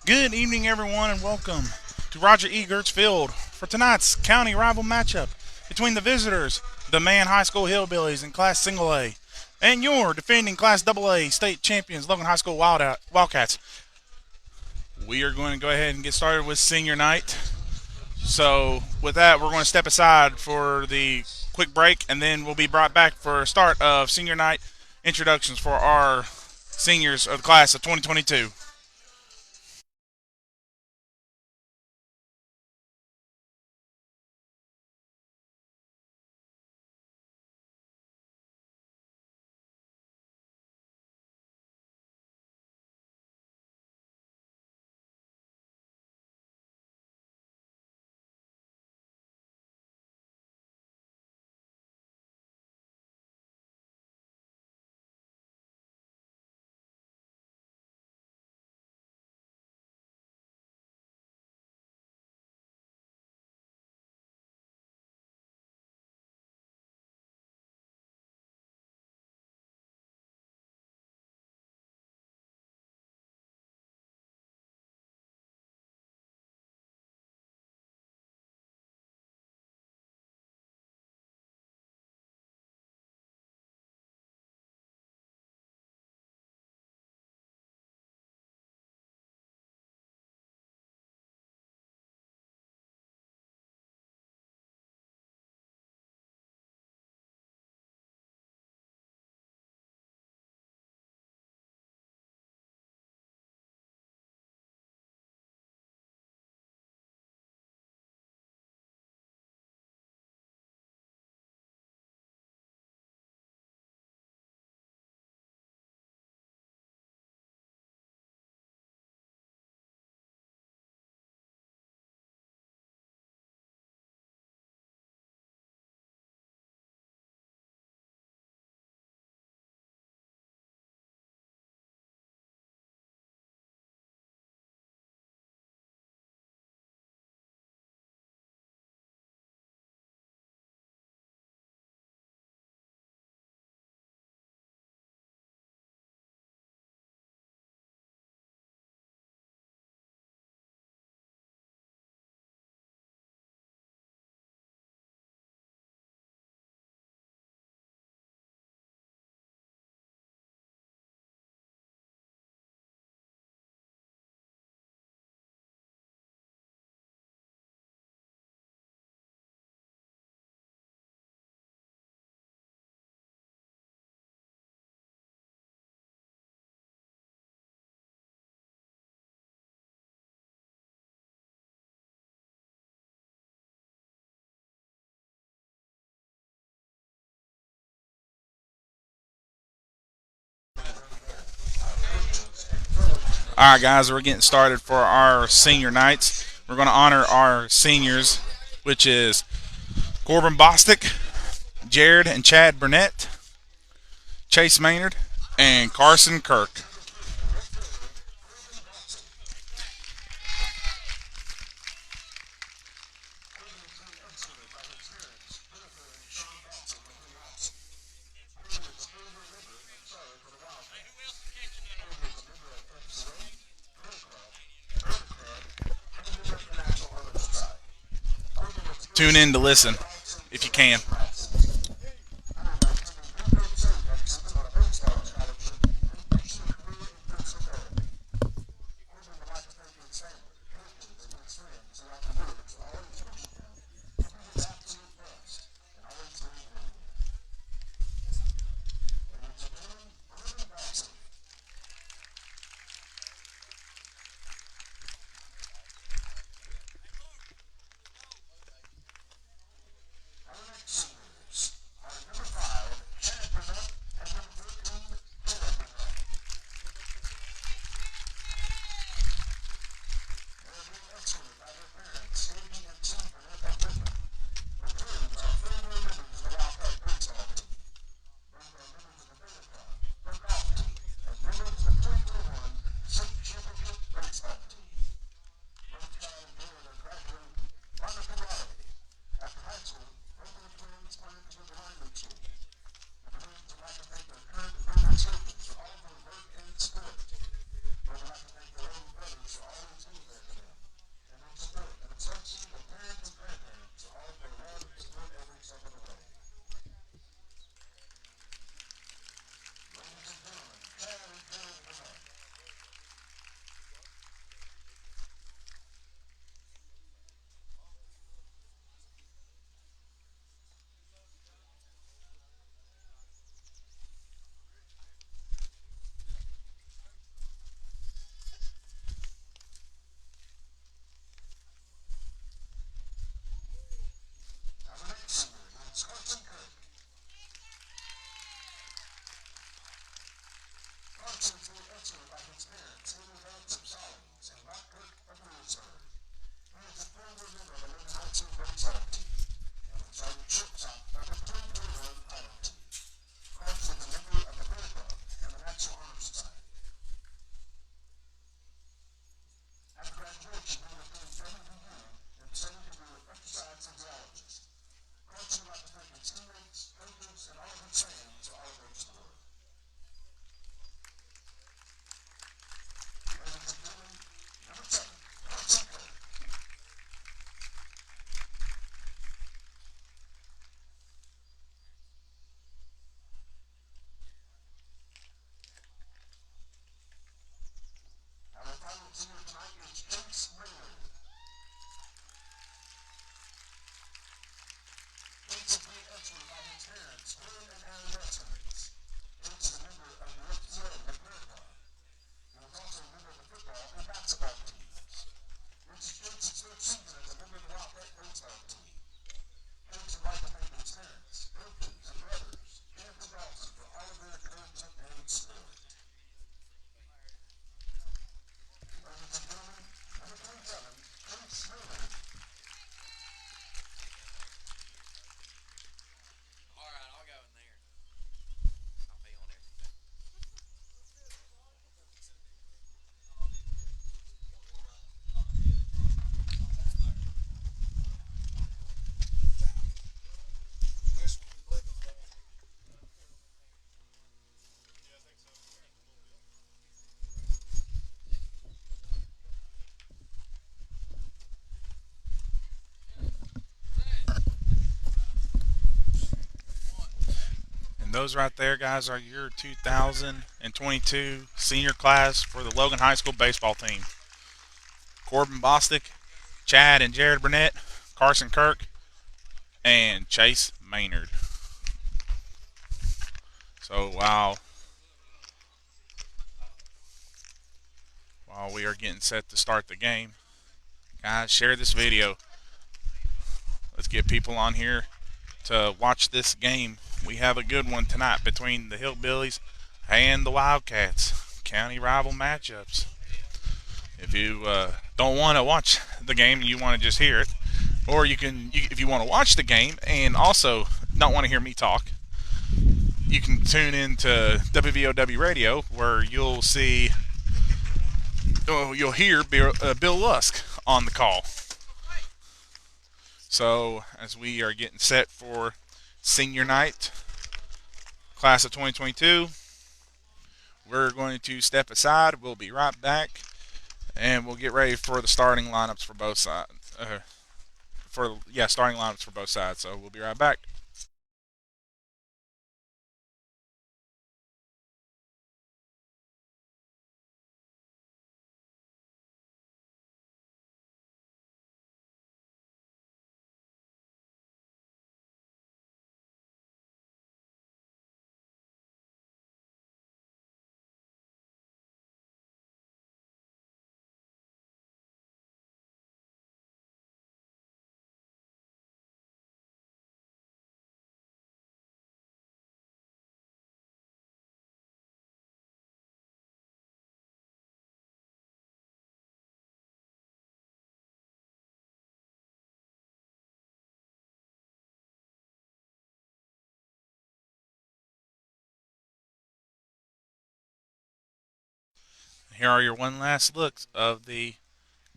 Good evening, everyone, and welcome to Roger E. Gertz Field for tonight's county rival matchup between the visitors, the Man High School Hillbillies in Class Single A, and your defending Class Double A state champions, Logan High School Wildcats. We are going to go ahead and get started with senior night. So, with that, we're going to step aside for the quick break, and then we'll be brought back for a start of senior night introductions for our seniors of the class of 2022. All right, guys, we're getting started for our senior nights. We're going to honor our seniors, which is Corbin Bostick, Jared and Chad Burnett, Chase Maynard, and Carson Kirk. Tune in to listen if you can. And those right there, guys, are your 2022 senior class for the Logan High School baseball team. Corbin Bostic, Chad and Jared Burnett, Carson Kirk, and Chase Maynard. So while we are getting set to start the game, guys, share this video. Let's get people on here to watch this game. We have a good one tonight between the Hillbillies and the Wildcats. County rival matchups. If you don't want to watch the game and you want to just hear it, or if you want to watch the game and also don't want to hear me talk, you can tune in to WVOW Radio, where you'll hear Bill Lusk on the call. So as we are getting set for senior night, class of 2022, we're going to step aside. We'll be right back, and we'll get ready for the starting lineups for both sides. Starting lineups for both sides. So we'll be right back. Here are your one last looks of the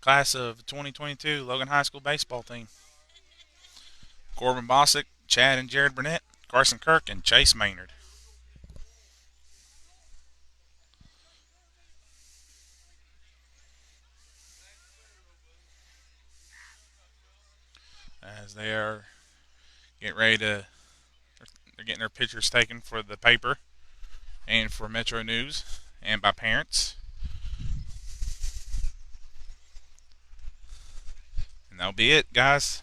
class of 2022 Logan High School baseball team. Corbin Bosick, Chad and Jared Burnett, Carson Kirk, and Chase Maynard. As they are getting ready to, they're getting their pictures taken for the paper and for Metro News and by parents. And that'll be it, guys.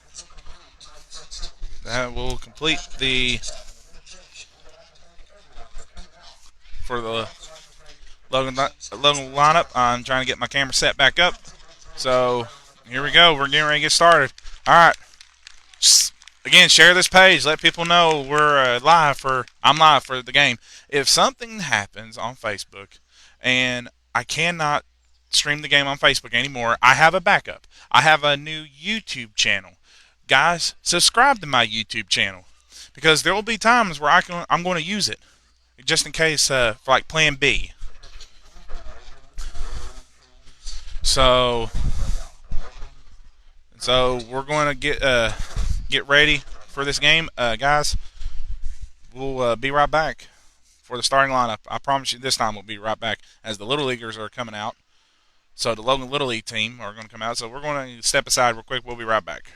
That will complete for the Logan lineup. I'm trying to get my camera set back up. So here we go. We're getting ready to get started. All right. Again, share this page. Let people know we're I'm live for the game. If something happens on Facebook and I cannot stream the game on Facebook anymore. I have a backup. I have a new YouTube channel. Guys, subscribe to my YouTube channel because there will be times where I'm going to use it just in case for like Plan B. So we're going to get ready for this game, guys. We'll be right back for the starting lineup. I promise you, this time we'll be right back as the Little Leaguers are coming out. So the Logan Little League team are going to come out. So we're going to step aside real quick. We'll be right back.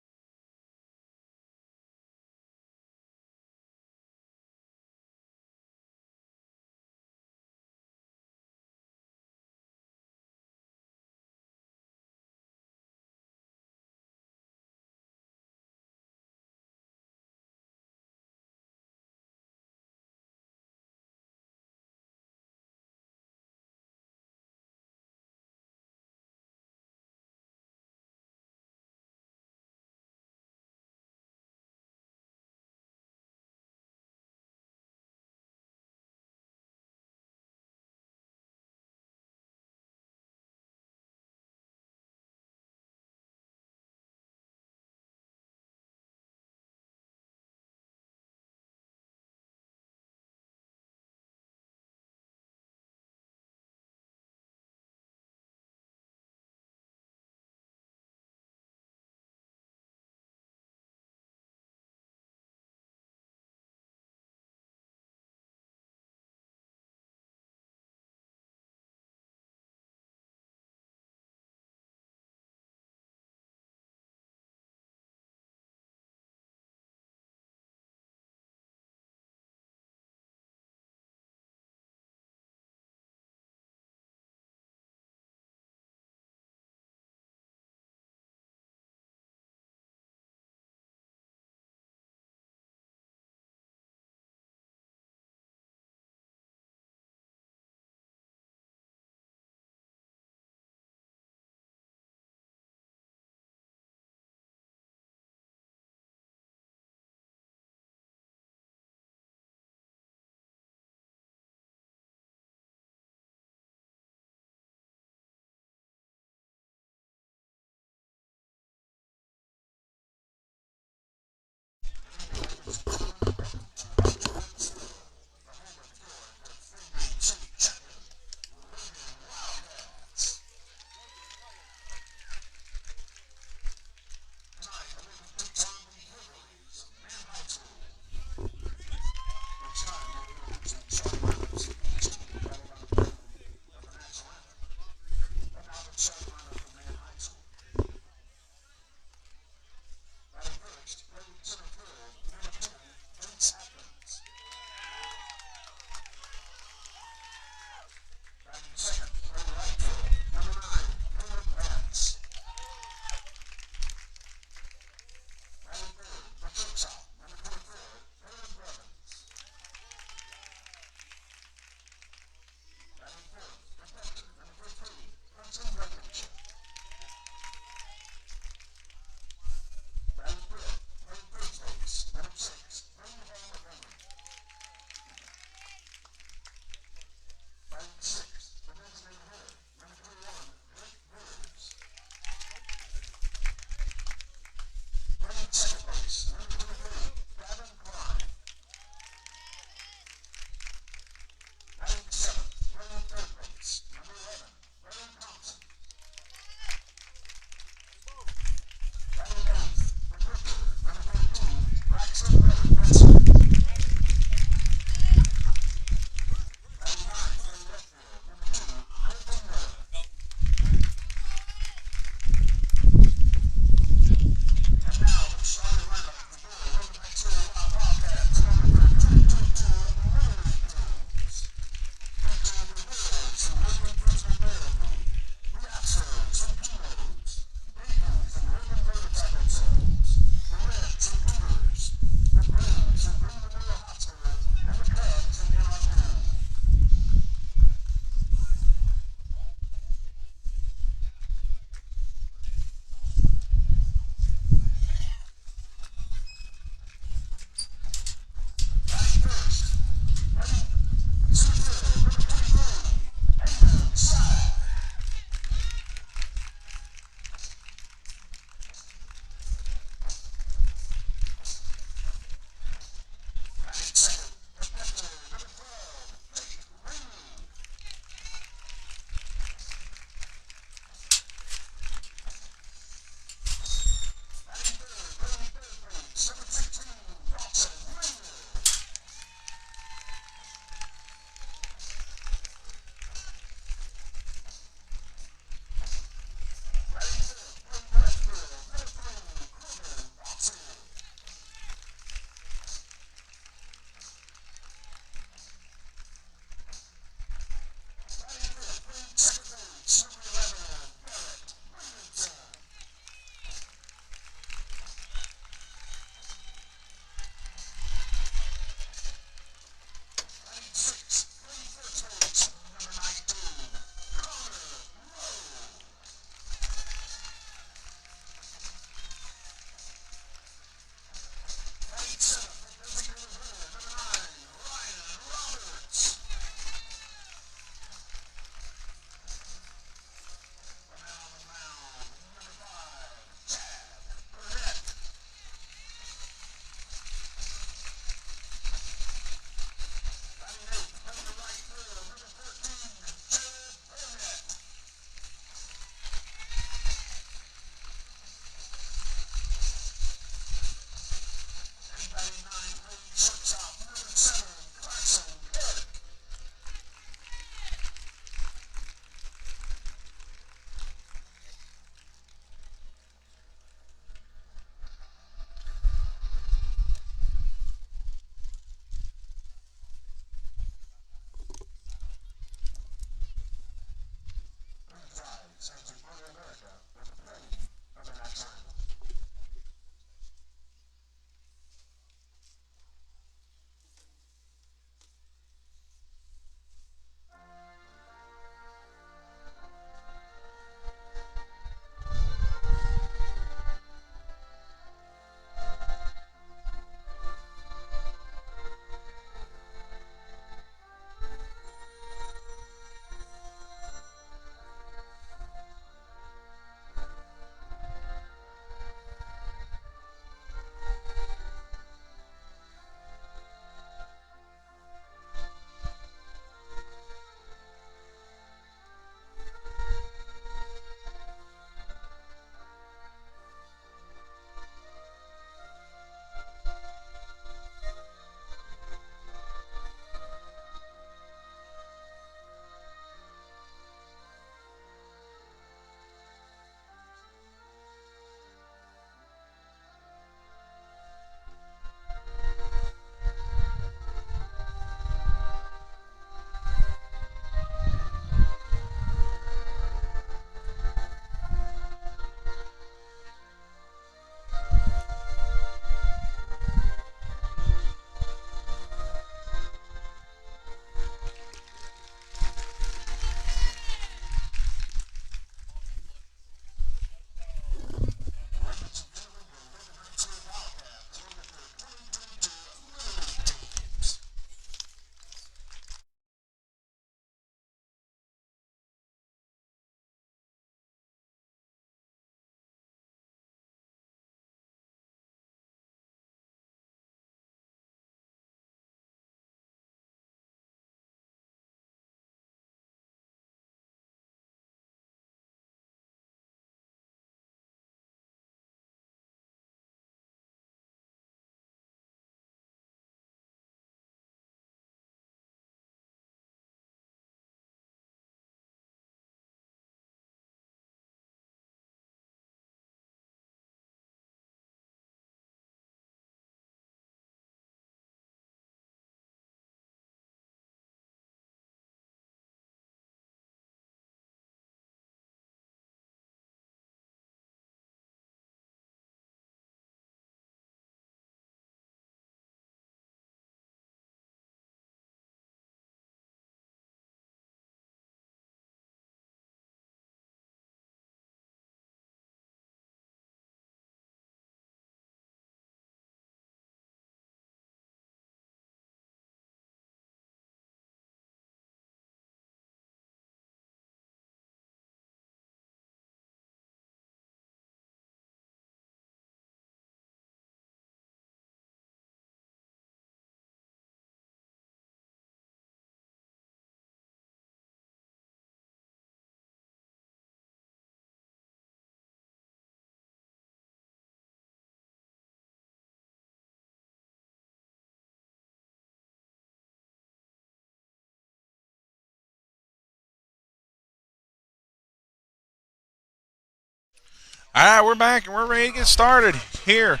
All right, we're back and we're ready to get started here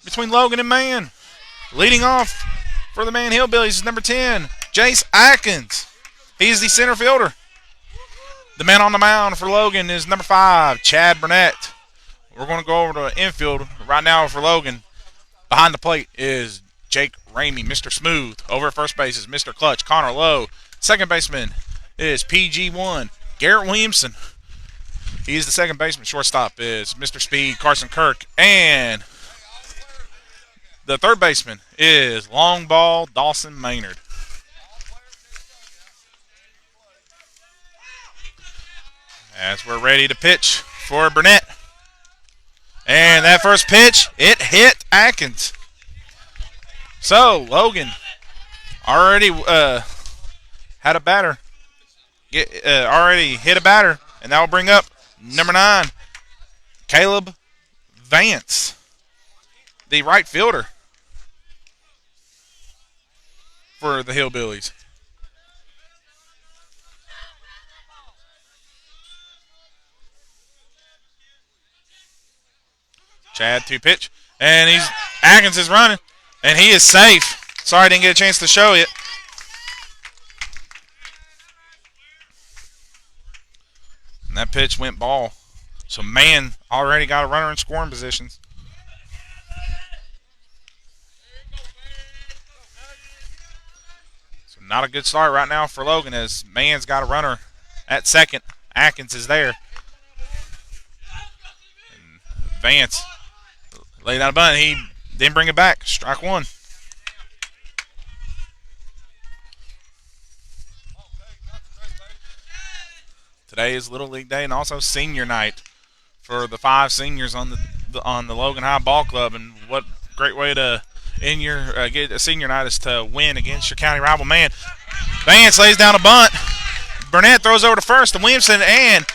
between Logan and Man. Leading off for the Man Hillbillies is number 10, Jace Atkins. He's the center fielder. The man on the mound for Logan is number 5, Chad Burnett. We're going to go over to infield right now for Logan. Behind the plate is Jake Ramey, Mr. Smooth. Over at first base is Mr. Clutch, Connor Lowe. Second baseman is PG1, Garrett Williamson. He's the second baseman. Shortstop is Mr. Speed, Carson Kirk. And the third baseman is long ball Dawson Maynard. As we're ready to pitch for Burnett. And that first pitch, it hit Atkins. So, Logan already had a batter. Already hit a batter. And that will bring up number 9, Caleb Vance, the right fielder for the Hillbillies. Chad to pitch, and Atkins is running, and he is safe. Sorry I didn't get a chance to show it. And that pitch went ball. So Man already got a runner in scoring positions. So not a good start right now for Logan as Man's got a runner at second. Atkins is there. And Vance laid out a bunt. He didn't bring it back. Strike one. Today is Little League Day and also Senior Night for the 5 seniors on the Logan High Ball Club. And what great way to end your get a senior night is to win against your county rival Man. Vance lays down a bunt. Burnett throws over to first to Williamson, and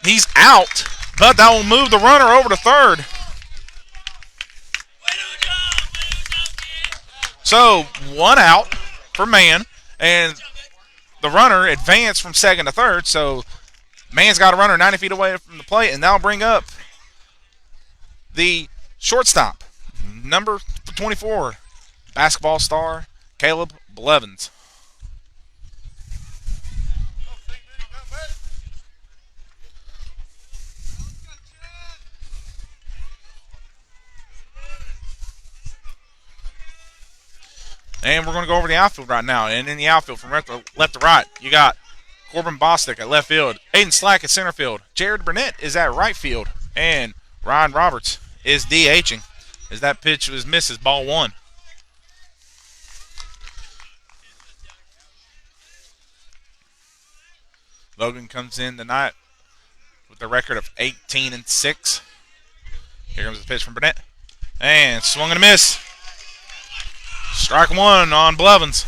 he's out. But that will move the runner over to third. So, 1 out for Man, and the runner advanced from second to third. So, Man's got a runner 90 feet away from the plate, and that'll bring up the shortstop, number 24, basketball star, Caleb Blevins. And we're going to go over the outfield right now. And in the outfield, from left to right, you got Corbin Bostic at left field, Aiden Slack at center field, Jared Burnett is at right field, and Ryan Roberts is DHing as that pitch was misses, ball 1. Logan comes in tonight with a record of 18-6. Here comes the pitch from Burnett, and swung and a miss. Strike 1 on Blevins.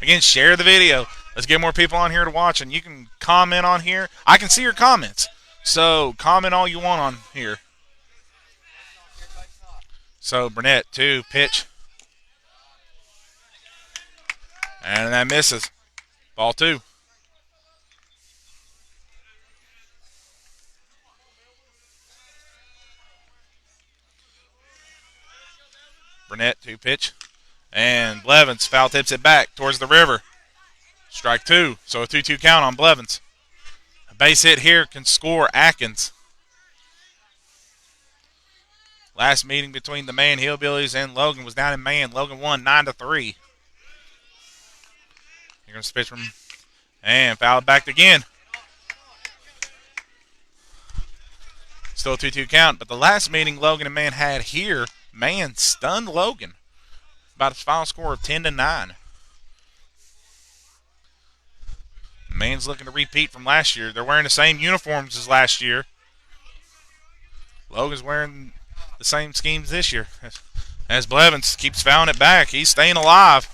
Again, share the video. Let's get more people on here to watch, and you can comment on here. I can see your comments, so comment all you want on here. So Burnett to pitch, and that misses. Ball 2. Burnett to pitch, and Blevins foul tips it back towards the river. Strike 2, so a 2-2 count on Blevins. A base hit here can score Atkins. Last meeting between the Man Hillbillies and Logan was down in Man. Logan won 9-3. Here comes the pitch from, and fouled back again. Still a 2-2 count, but the last meeting Logan and Man had here, Man stunned Logan. About a final score of 10-9. Man's looking to repeat from last year. They're wearing the same uniforms as last year. Logan's wearing the same schemes this year. As Blevins keeps fouling it back, he's staying alive.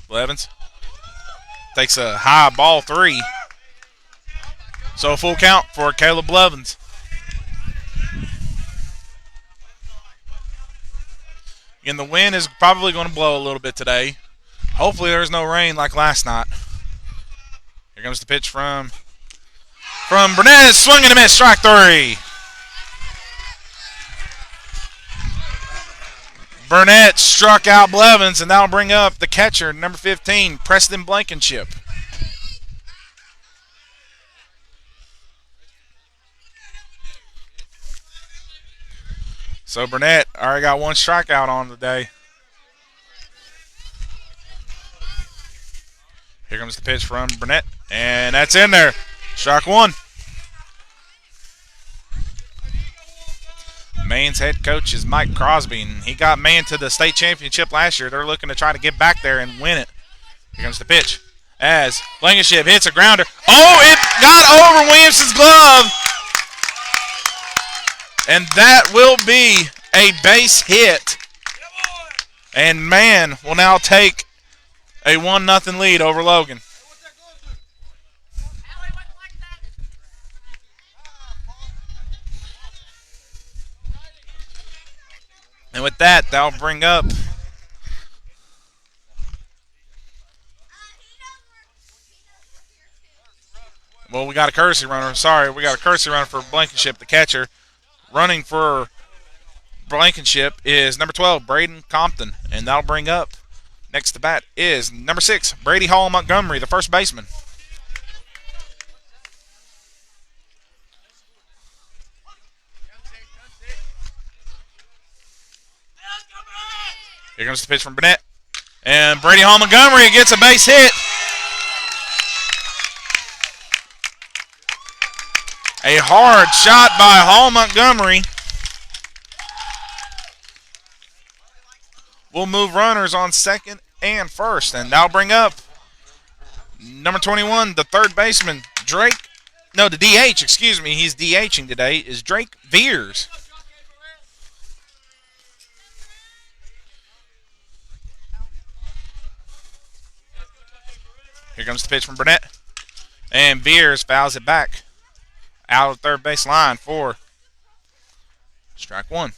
Blevins takes a high ball 3. So a full count for Caleb Blevins. And the wind is probably going to blow a little bit today. Hopefully there's no rain like last night. Here comes the pitch from Burnett. Swing and a miss. Strike 3. Burnett struck out Blevins, and that'll bring up the catcher, number 15, Preston Blankenship. So Burnett already got one strikeout on the day. Here comes the pitch from Burnett, and that's in there. Strike 1. Maine's head coach is Mike Crosby, and he got Maine to the state championship last year. They're looking to try to get back there and win it. Here comes the pitch as Blankenship hits a grounder. Oh, it got over Williamson's glove. And that will be a base hit. And Maine will now take a 1-0 lead over Logan. And with that, that'll bring up we got a courtesy runner. Sorry, we got a courtesy runner for Blankenship, the catcher. Running for Blankenship is number 12, Braden Compton. And that'll bring up, next to bat, is number 6, Brady Hall Montgomery, the first baseman. Here comes the pitch from Burnett. And Brady Hall Montgomery gets a base hit. A hard shot by Hall Montgomery. We'll move runners on second and first. And that'll bring up number 21, the third baseman, the DH, excuse me. He's DHing today, is Drake Veers. Here comes the pitch from Burnett. And Veers fouls it back out of third base line for strike 1.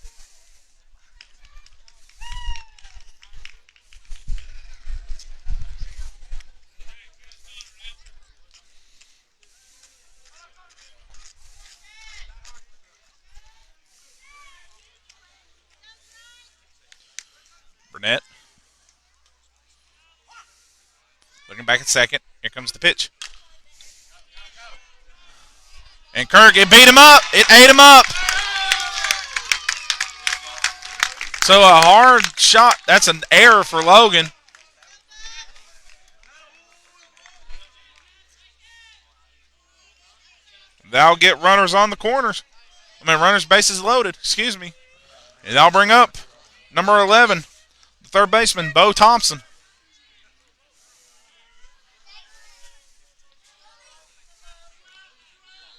Burnett looking back at second. Here comes the pitch. And Kirk, it beat him up. It ate him up. So a hard shot. That's an error for Logan. That'll get runners on the corners. Runners bases loaded. Excuse me. And that'll bring up number 11, the third baseman, Bo Thompson.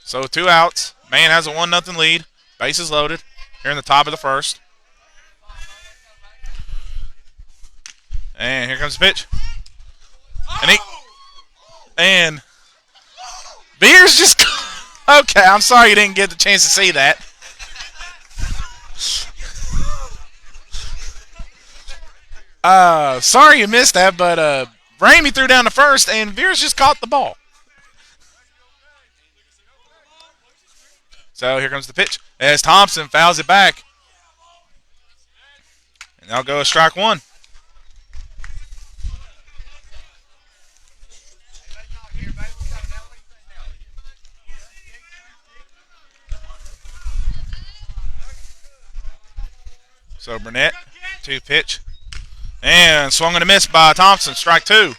So 2 outs. Maine has a 1-0 lead. Bases loaded here in the top of the first. And here comes the pitch. And Beers just okay, I'm sorry you didn't get the chance to see that. Sorry you missed that, but Ramey threw down the first and Beers just caught the ball. So here comes the pitch as Thompson fouls it back. And that'll go a strike 1. So Burnett, 2 pitch. And swung and a miss by Thompson, strike 2.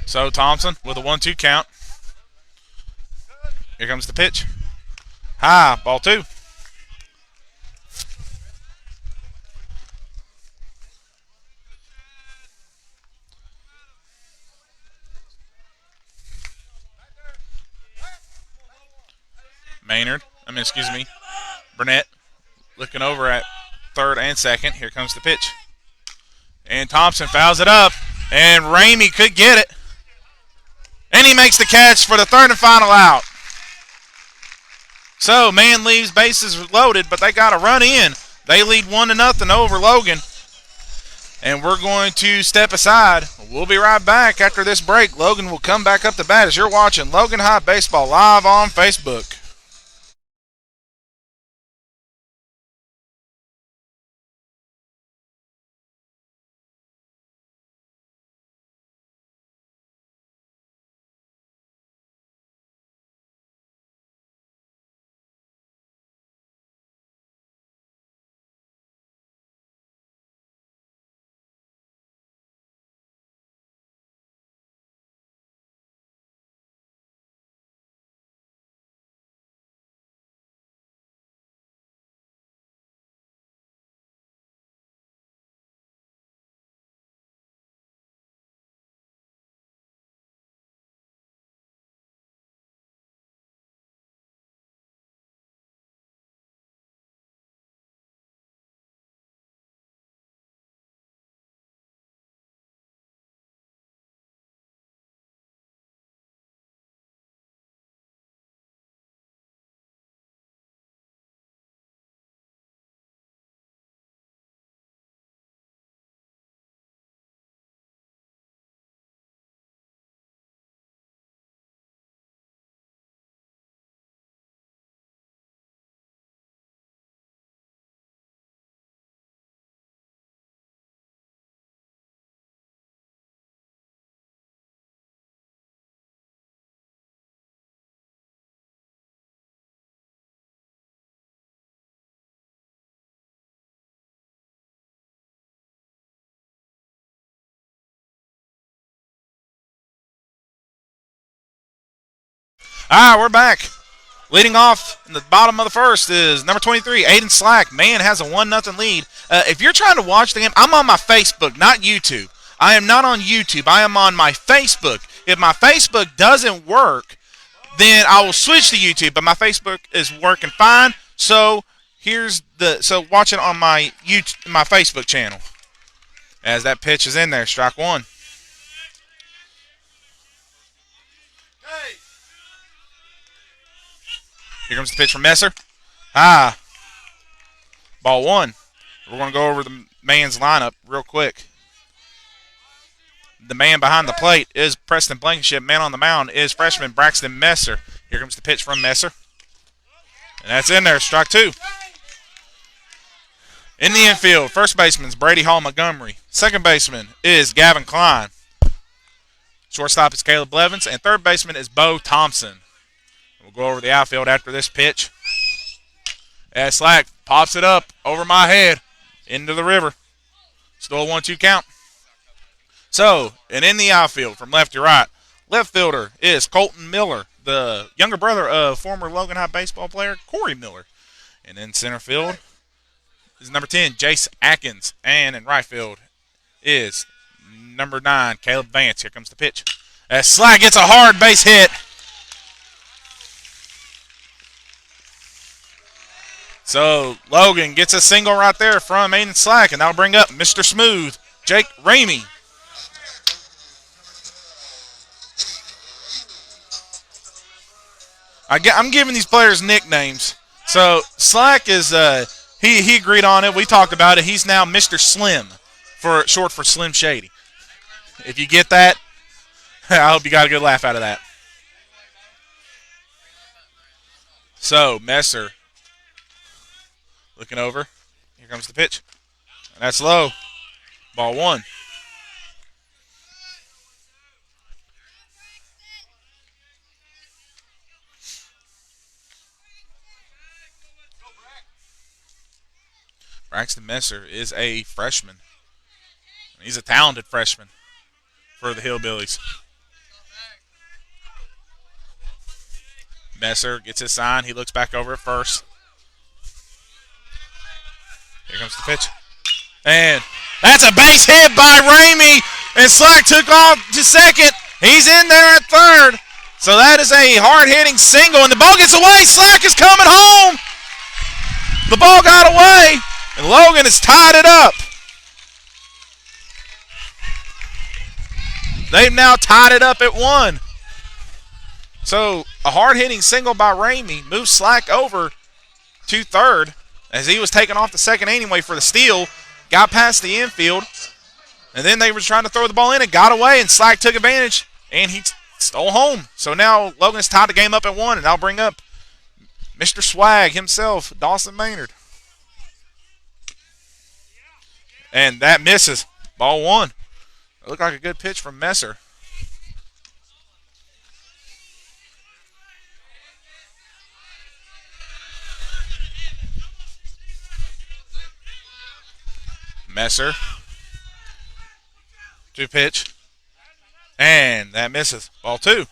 So Thompson with a 1-2 count. Here comes the pitch. High, ball 2. Burnett Looking over at third and second. Here comes the pitch. And Thompson fouls it up. And Ramey could get it. And he makes the catch for the third and final out. So, man leaves, bases loaded, but they got a run in. They lead 1-0 over Logan. And we're going to step aside. We'll be right back after this break. Logan will come back up to bat as you're watching Logan High Baseball live on Facebook. All right, we're back. Leading off in the bottom of the first is number 23, Aiden Slack. Man has a 1-0 lead. If you're trying to watch the game, I'm on my Facebook, not YouTube. I am not on YouTube. I am on my Facebook. If my Facebook doesn't work, then I will switch to YouTube. But my Facebook is working fine. So watch it on my Facebook channel. As that pitch is in there, strike one. Here comes the pitch from Messer. Ball one. We're going to go over the man's lineup real quick. The man behind the plate is Preston Blankenship. Man on the mound is freshman Braxton Messer. Here comes the pitch from Messer. And that's in there, strike two. In the infield, first baseman is Brady Hall Montgomery. Second baseman is Gavin Klein. Shortstop is Caleb Blevins. And third baseman is Bo Thompson. We'll go over the outfield after this pitch. As Slack pops it up over my head into the river. Still a 1-2 count. So, and in the outfield from left to right, left fielder is Colton Miller, the younger brother of former Logan High baseball player Corey Miller. And in center field is number 10, Jace Atkins. And in right field is number 9, Caleb Vance. Here comes the pitch. As Slack gets a hard base hit. So, Logan gets a single right there from Aiden Slack, and that'll bring up Mr. Smooth, Jake Ramey. I'm giving these players nicknames. So, Slack is, he agreed on it. We talked about it. He's now Mr. Slim, short for Slim Shady. If you get that, I hope you got a good laugh out of that. So, Messer. Looking over. Here comes the pitch. And that's low. Ball one. Braxton Messer is a freshman. He's a talented freshman for the Hillbillies. Messer gets his sign. He looks back over at first. Here comes the pitch. And that's a base hit by Ramey. And Slack took off to second. He's in there at third. So that is a hard-hitting single. And the ball gets away. Slack is coming home. The ball got away, and Logan has tied it up. They've now tied it up at 1. So a hard-hitting single by Ramey moves Slack over to third as he was taken off the second anyway for the steal. Got past the infield, and then they were trying to throw the ball in and got away, and Slack took advantage, and he stole home. So now Logan's tied the game up at 1, and I'll bring up Mr. Swag himself, Dawson Maynard. And that misses. Ball 1. It looked like a good pitch from Messer. Messer. 2 pitch. And that misses. Ball 2.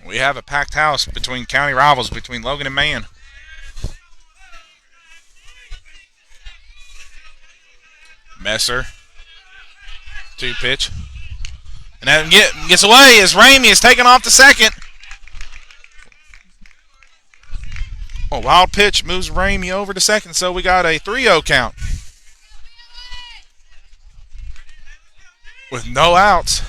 We have a packed house between county rivals, between Logan and Man. Messer. 2 pitch. And that gets away as Ramey is taken off the second. A wild pitch moves Ramey over to second, so we got a 3-0 count. With no outs.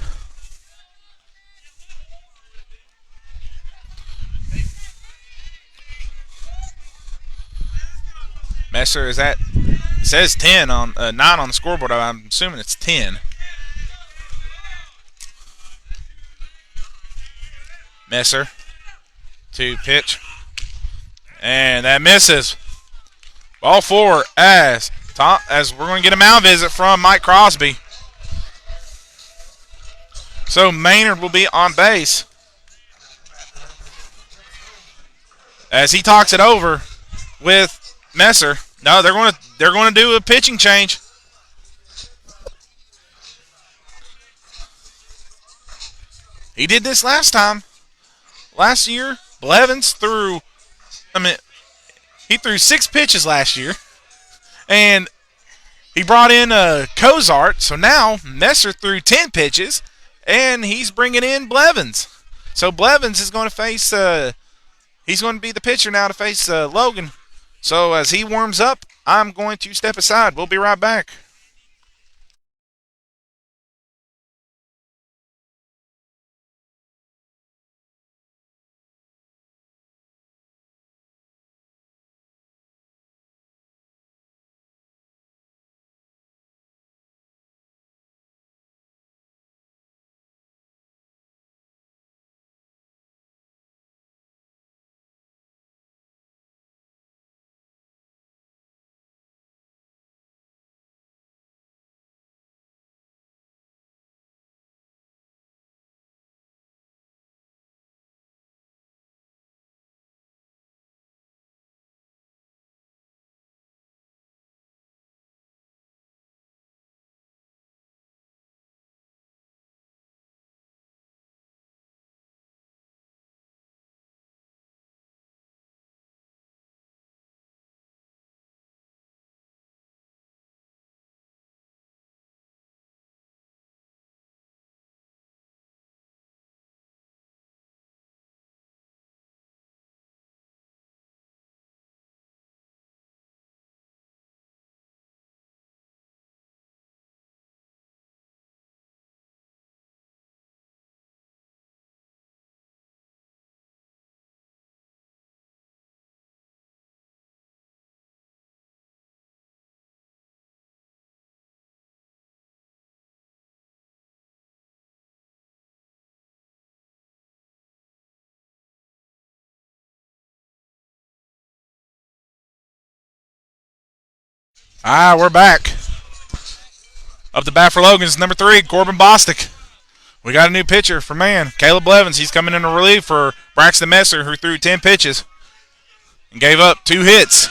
Messer is at, it says 10 on 9 on the scoreboard. I'm assuming it's 10. Messer, 2 pitch, and that misses. Ball 4 as we're going to get a mound visit from Mike Crosby. So Maynard will be on base as he talks it over with Messer. No, they're going to do a pitching change. He did this last time. Last year, Blevins he threw 6 pitches last year, and he brought in Cozart. So now Messer threw 10 pitches, and he's bringing in Blevins. So Blevins is going to face. He's going to be the pitcher now to face Logan. So as he warms up, I'm going to step aside. We'll be right back. We're back. Up the bat for Logan's number 3, Corbin Bostic. We got a new pitcher for Man, Caleb Blevins. He's coming in to relief for Braxton Messer, who threw 10 pitches and gave up 2 hits.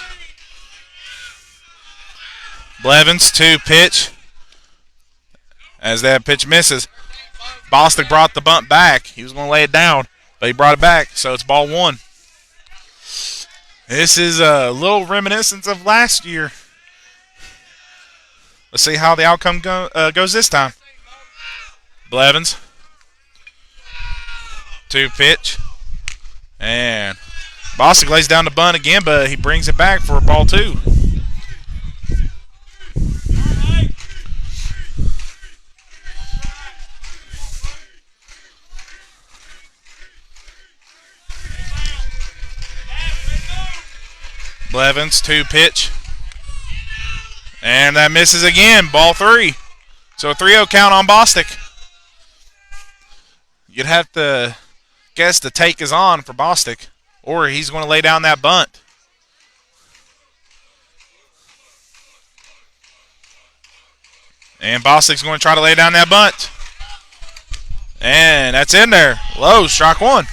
Blevins, 2 pitch. As that pitch misses, Bostic brought the bunt back. He was going to lay it down, but he brought it back, so it's ball 1. This is a little reminiscence of last year. Let's see how the outcome goes this time. Blevins. 2 pitch. And Bostic lays down the bunt again, but he brings it back for ball 2. Blevins, 2 pitch. And that misses again, ball 3. So a 3-0 count on Bostic. You'd have to guess the take is on for Bostic, or he's going to lay down that bunt. And Bostic's going to try to lay down that bunt. And that's in there. Low, strike 1.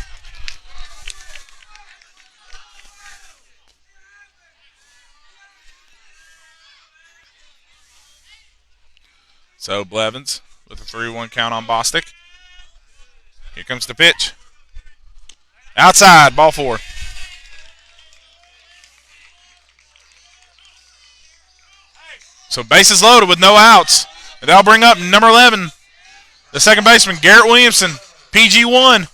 So Blevins with a 3-1 count on Bostic. Here comes the pitch. Outside, ball 4. So bases loaded with no outs. And that'll bring up number 11, the second baseman, Garrett Williamson, PG1.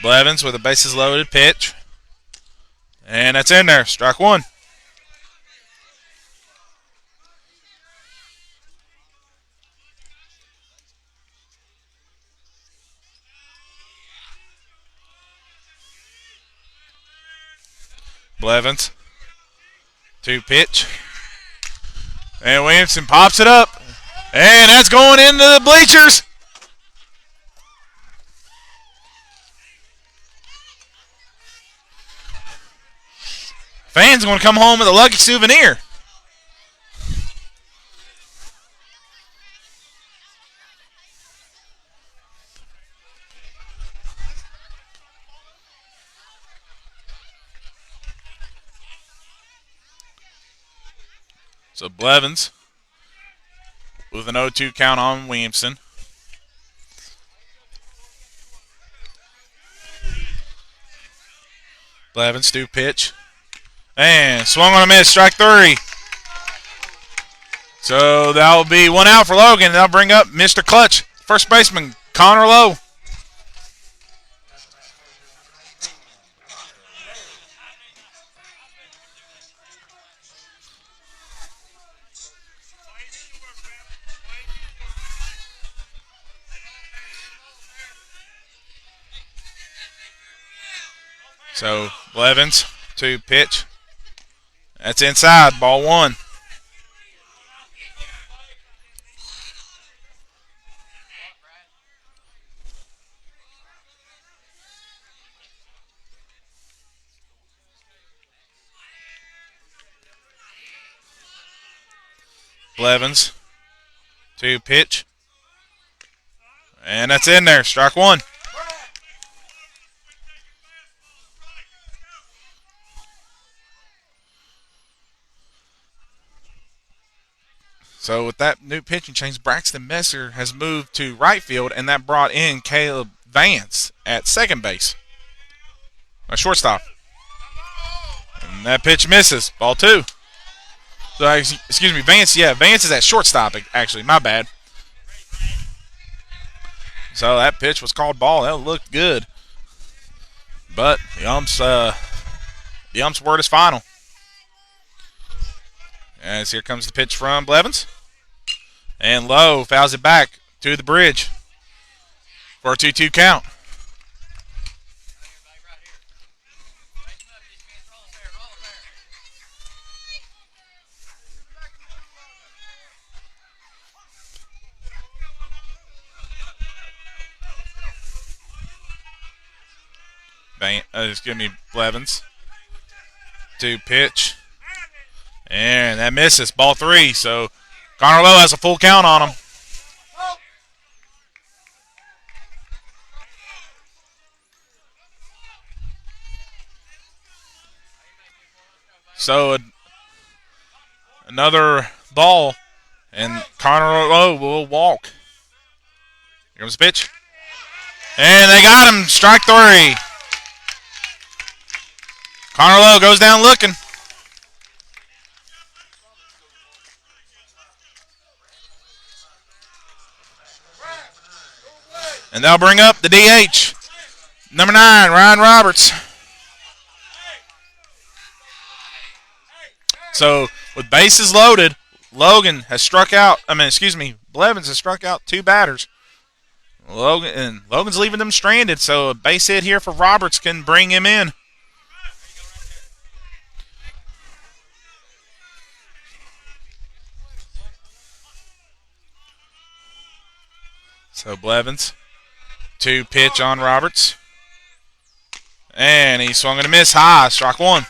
Blevins with a bases loaded pitch. And that's in there. Strike 1. Blevins. 2 pitch. And Williamson pops it up. And that's going into the bleachers. Fans going to come home with a lucky souvenir. So Blevins with an 0-2 count on Williamson. Blevins, 2 pitch. And swung on a miss, strike 3. So that will be 1 out for Logan. That'll bring up Mr. Clutch, first baseman, Connor Lowe. So Blevins, 2 pitch. That's inside, ball 1. Blevins, 2 pitch. And that's in there, strike 1. So with that new pitching change, Braxton Messer has moved to right field, and that brought in Caleb Vance at second base. A shortstop. And that pitch misses. Ball 2. So, excuse me, Vance. Yeah, Vance is at shortstop, actually. My bad. So that pitch was called ball. That looked good. But the ump's word is final. As here comes the pitch from Blevins. And Lowe fouls it back to the bridge for a 2-2 count. Blevins. 2 pitch. And that misses. Ball 3. So Connor Lowe has a full count on him. So another ball, and Connor Lowe will walk. Here comes the pitch. And they got him. Strike 3. Connor Lowe goes down looking. And they'll bring up the DH. Number 9, Ryan Roberts. So, with bases loaded, Blevins has struck out 2 batters. Logan's leaving them stranded, so a base hit here for Roberts can bring him in. So Blevins, 2 pitch on Roberts. And he swung and a miss high, strike 1.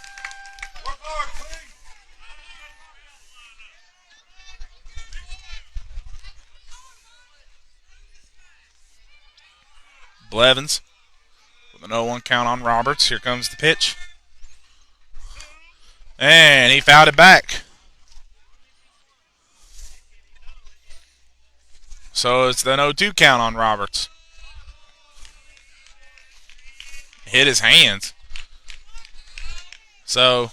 Blevins with an 0-1 count on Roberts. Here comes the pitch. And he fouled it back. So it's the 0-2 count on Roberts. Hit his hands. So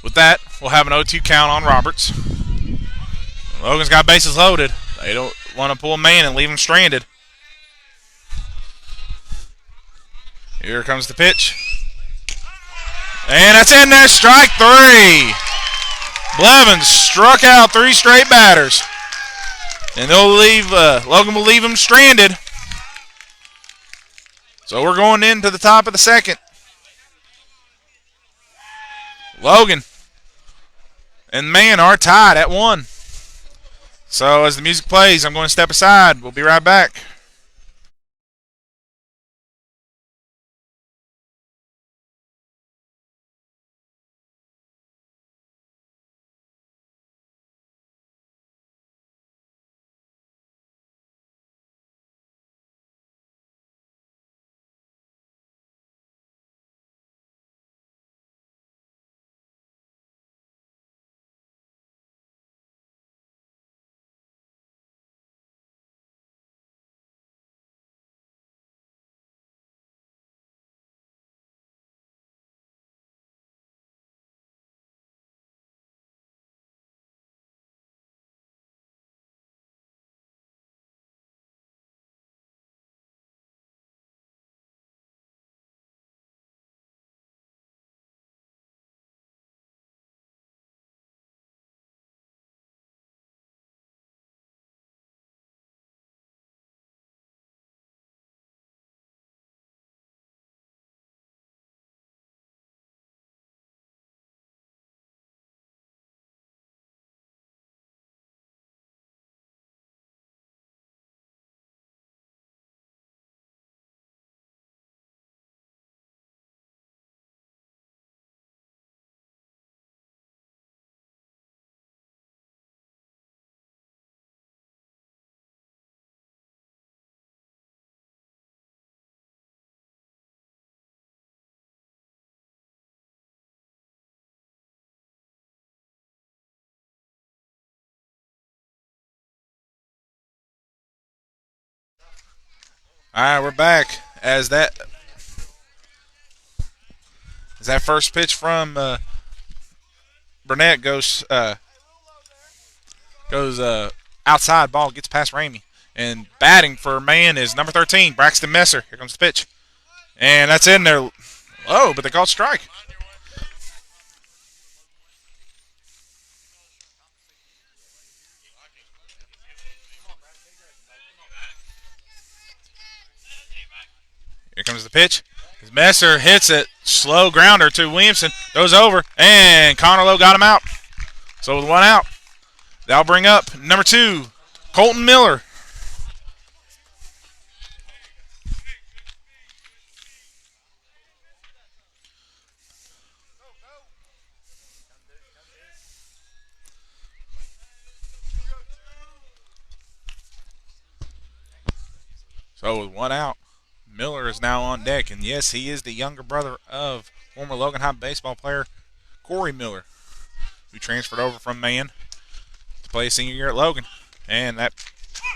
with that, we'll have an 0-2 count on Roberts. Logan's got bases loaded. They don't want to pull a man and leave him stranded. Here comes the pitch. And that's in there, strike 3. Blevins struck out 3 straight batters. And they'll leave, Logan will leave him stranded. So we're going into the top of the second. Logan and man are tied at 1. So as the music plays, I'm going to step aside. We'll be right back. All right, we're back. As that first pitch from Burnett goes outside, ball gets past Ramey. And batting for man is number 13, Braxton Messer. Here comes the pitch. And that's in there. Oh, but they called strike. Here comes the pitch. Messer hits it. Slow grounder to Williamson. Goes over. And Connor Lowe got him out. So with 1 out, that'll bring up number 2, Colton Miller. So with 1 out, Miller is now on deck. And yes, he is the younger brother of former Logan High baseball player Corey Miller, who transferred over from Man to play senior year at Logan. And that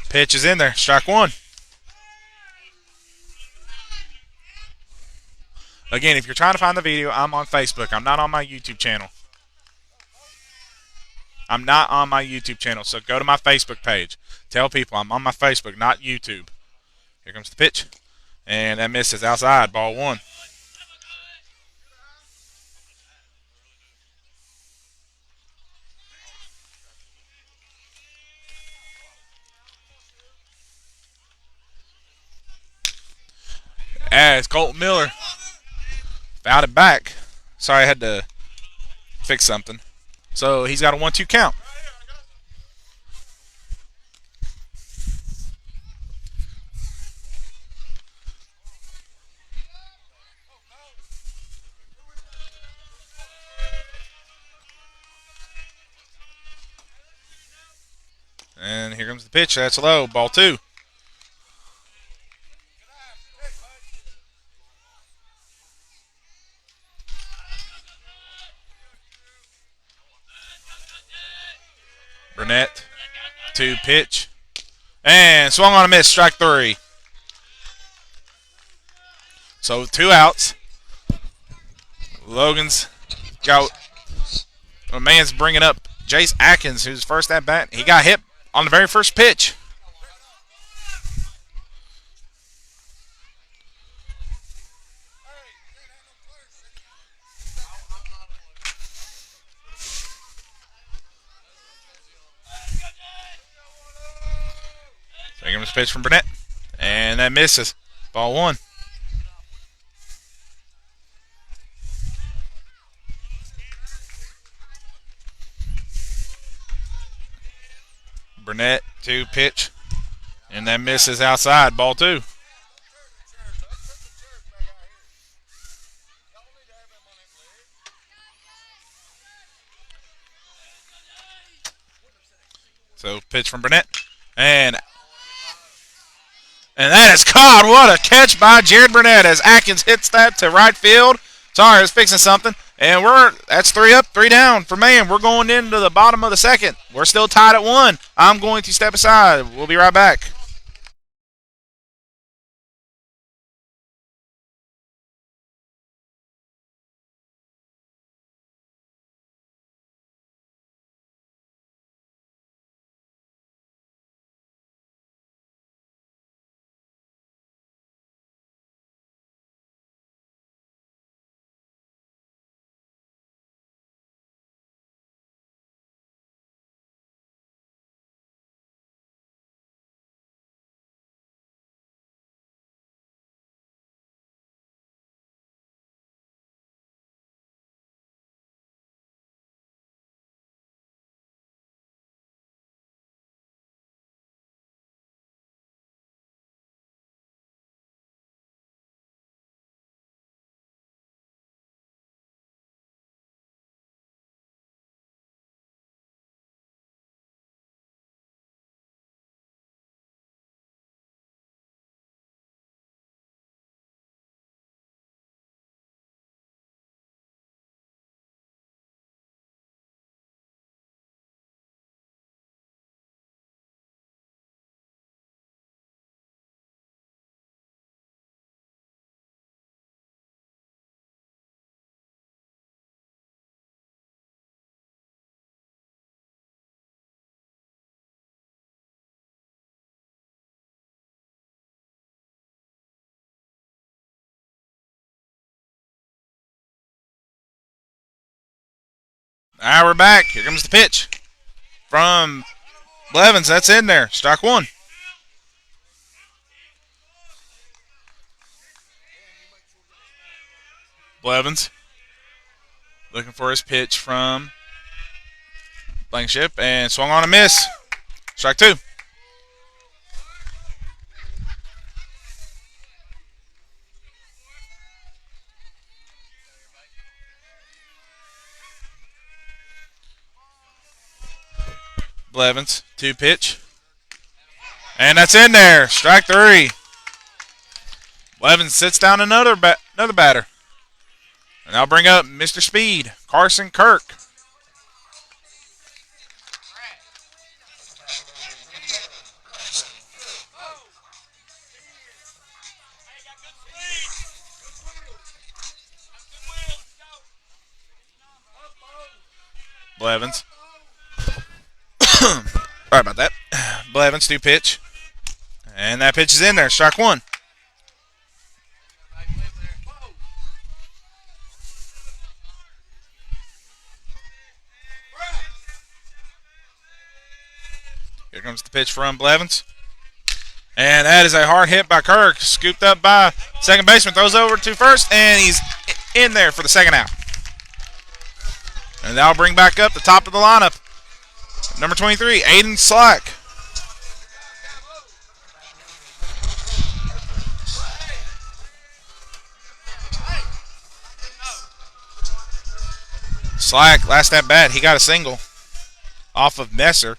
pitch is in there. Strike 1. Again, if you're trying to find the video, I'm on Facebook. I'm not on my YouTube channel. I'm not on my YouTube channel, so go to my Facebook page. Tell people I'm on my Facebook, not YouTube. Here comes the pitch. And that misses outside. Ball one. As Colton Miller fouled it back. Sorry, I had to fix something. So he's got a 1-2 count. And here comes the pitch. That's low. Ball two. Burnett. 2 pitch. And swung on a miss. Strike 3. So 2 outs. Logan's got a man's bringing up Jace Atkins, who's first at bat. He got hit on the very first pitch. Taking this pitch from Burnett. And that misses. Ball one. Burnett, 2 pitch. And that misses outside. Ball two. So pitch from Burnett. And that is caught. What a catch by Jared Burnett as Atkins hits that to right field. Sorry, I was fixing something. And that's 3 up, 3 down for man. We're going into the bottom of the second. We're still tied at 1. I'm going to step aside. We'll be right back. All right, we're back. Here comes the pitch from Blevins. That's in there. Strike 1. Blevins looking for his pitch from Blankenship and swung on a miss. Strike 2. Blevins, 2 pitch. And that's in there. Strike 3. Blevins sits down another batter. And I'll bring up Mr. Speed, Carson Kirk. Blevins. Sorry about that. Blevins to pitch. And that pitch is in there. Strike one. Here comes the pitch from Blevins. And that is a hard hit by Kirk. Scooped up by second baseman. Throws over to first. And he's in there for the second out. And that'll bring back up the top of the lineup. Number 23, Aiden Slack. Slack, last at bat, he got a single off of Messer.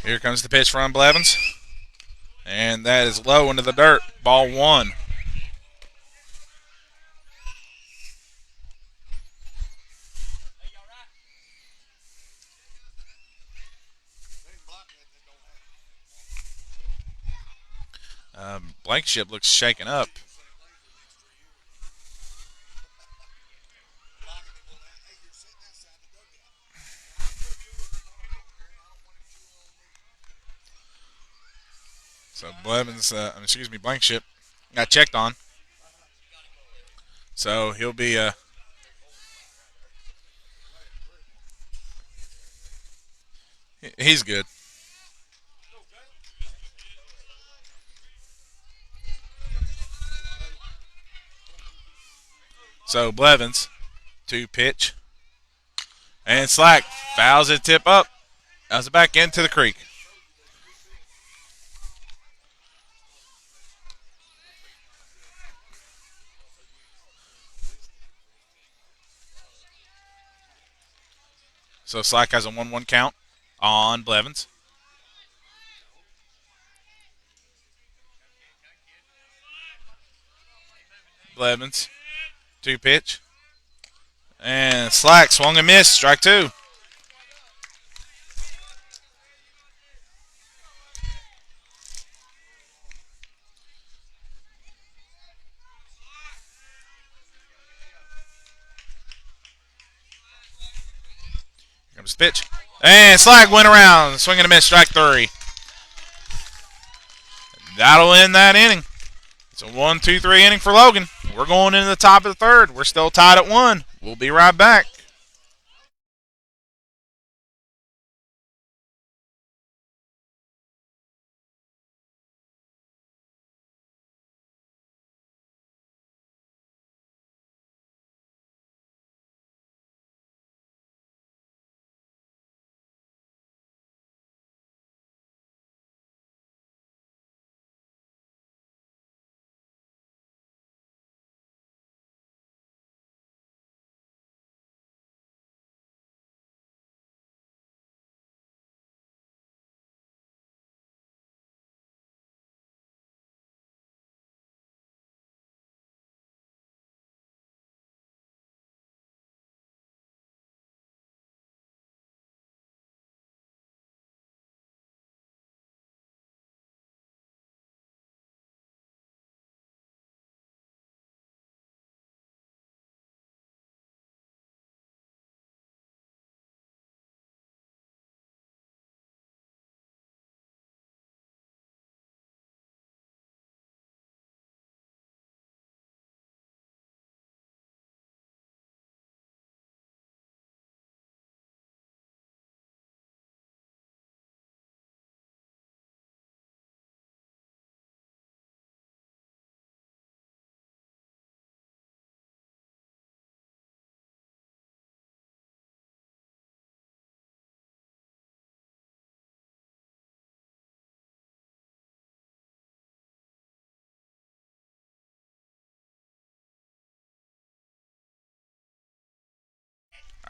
Here comes the pitch from Blevins. And that is low into the dirt. Ball one. Blankenship looks shaken up. So Blankenship got checked on. So he'll be he's good. So Blevins to pitch. And Slack fouls it tip up. Fouls it back into the creek. So Slack has a 1-1 count on Blevins. Blevins to pitch. And Slack swung and missed. Strike two. Here comes the pitch. And Slack went around. Swing and a miss. Strike three. That'll end that inning. It's a 1-2-3 inning for Logan. We're going into the top of the third. We're still tied at 1. We'll be right back.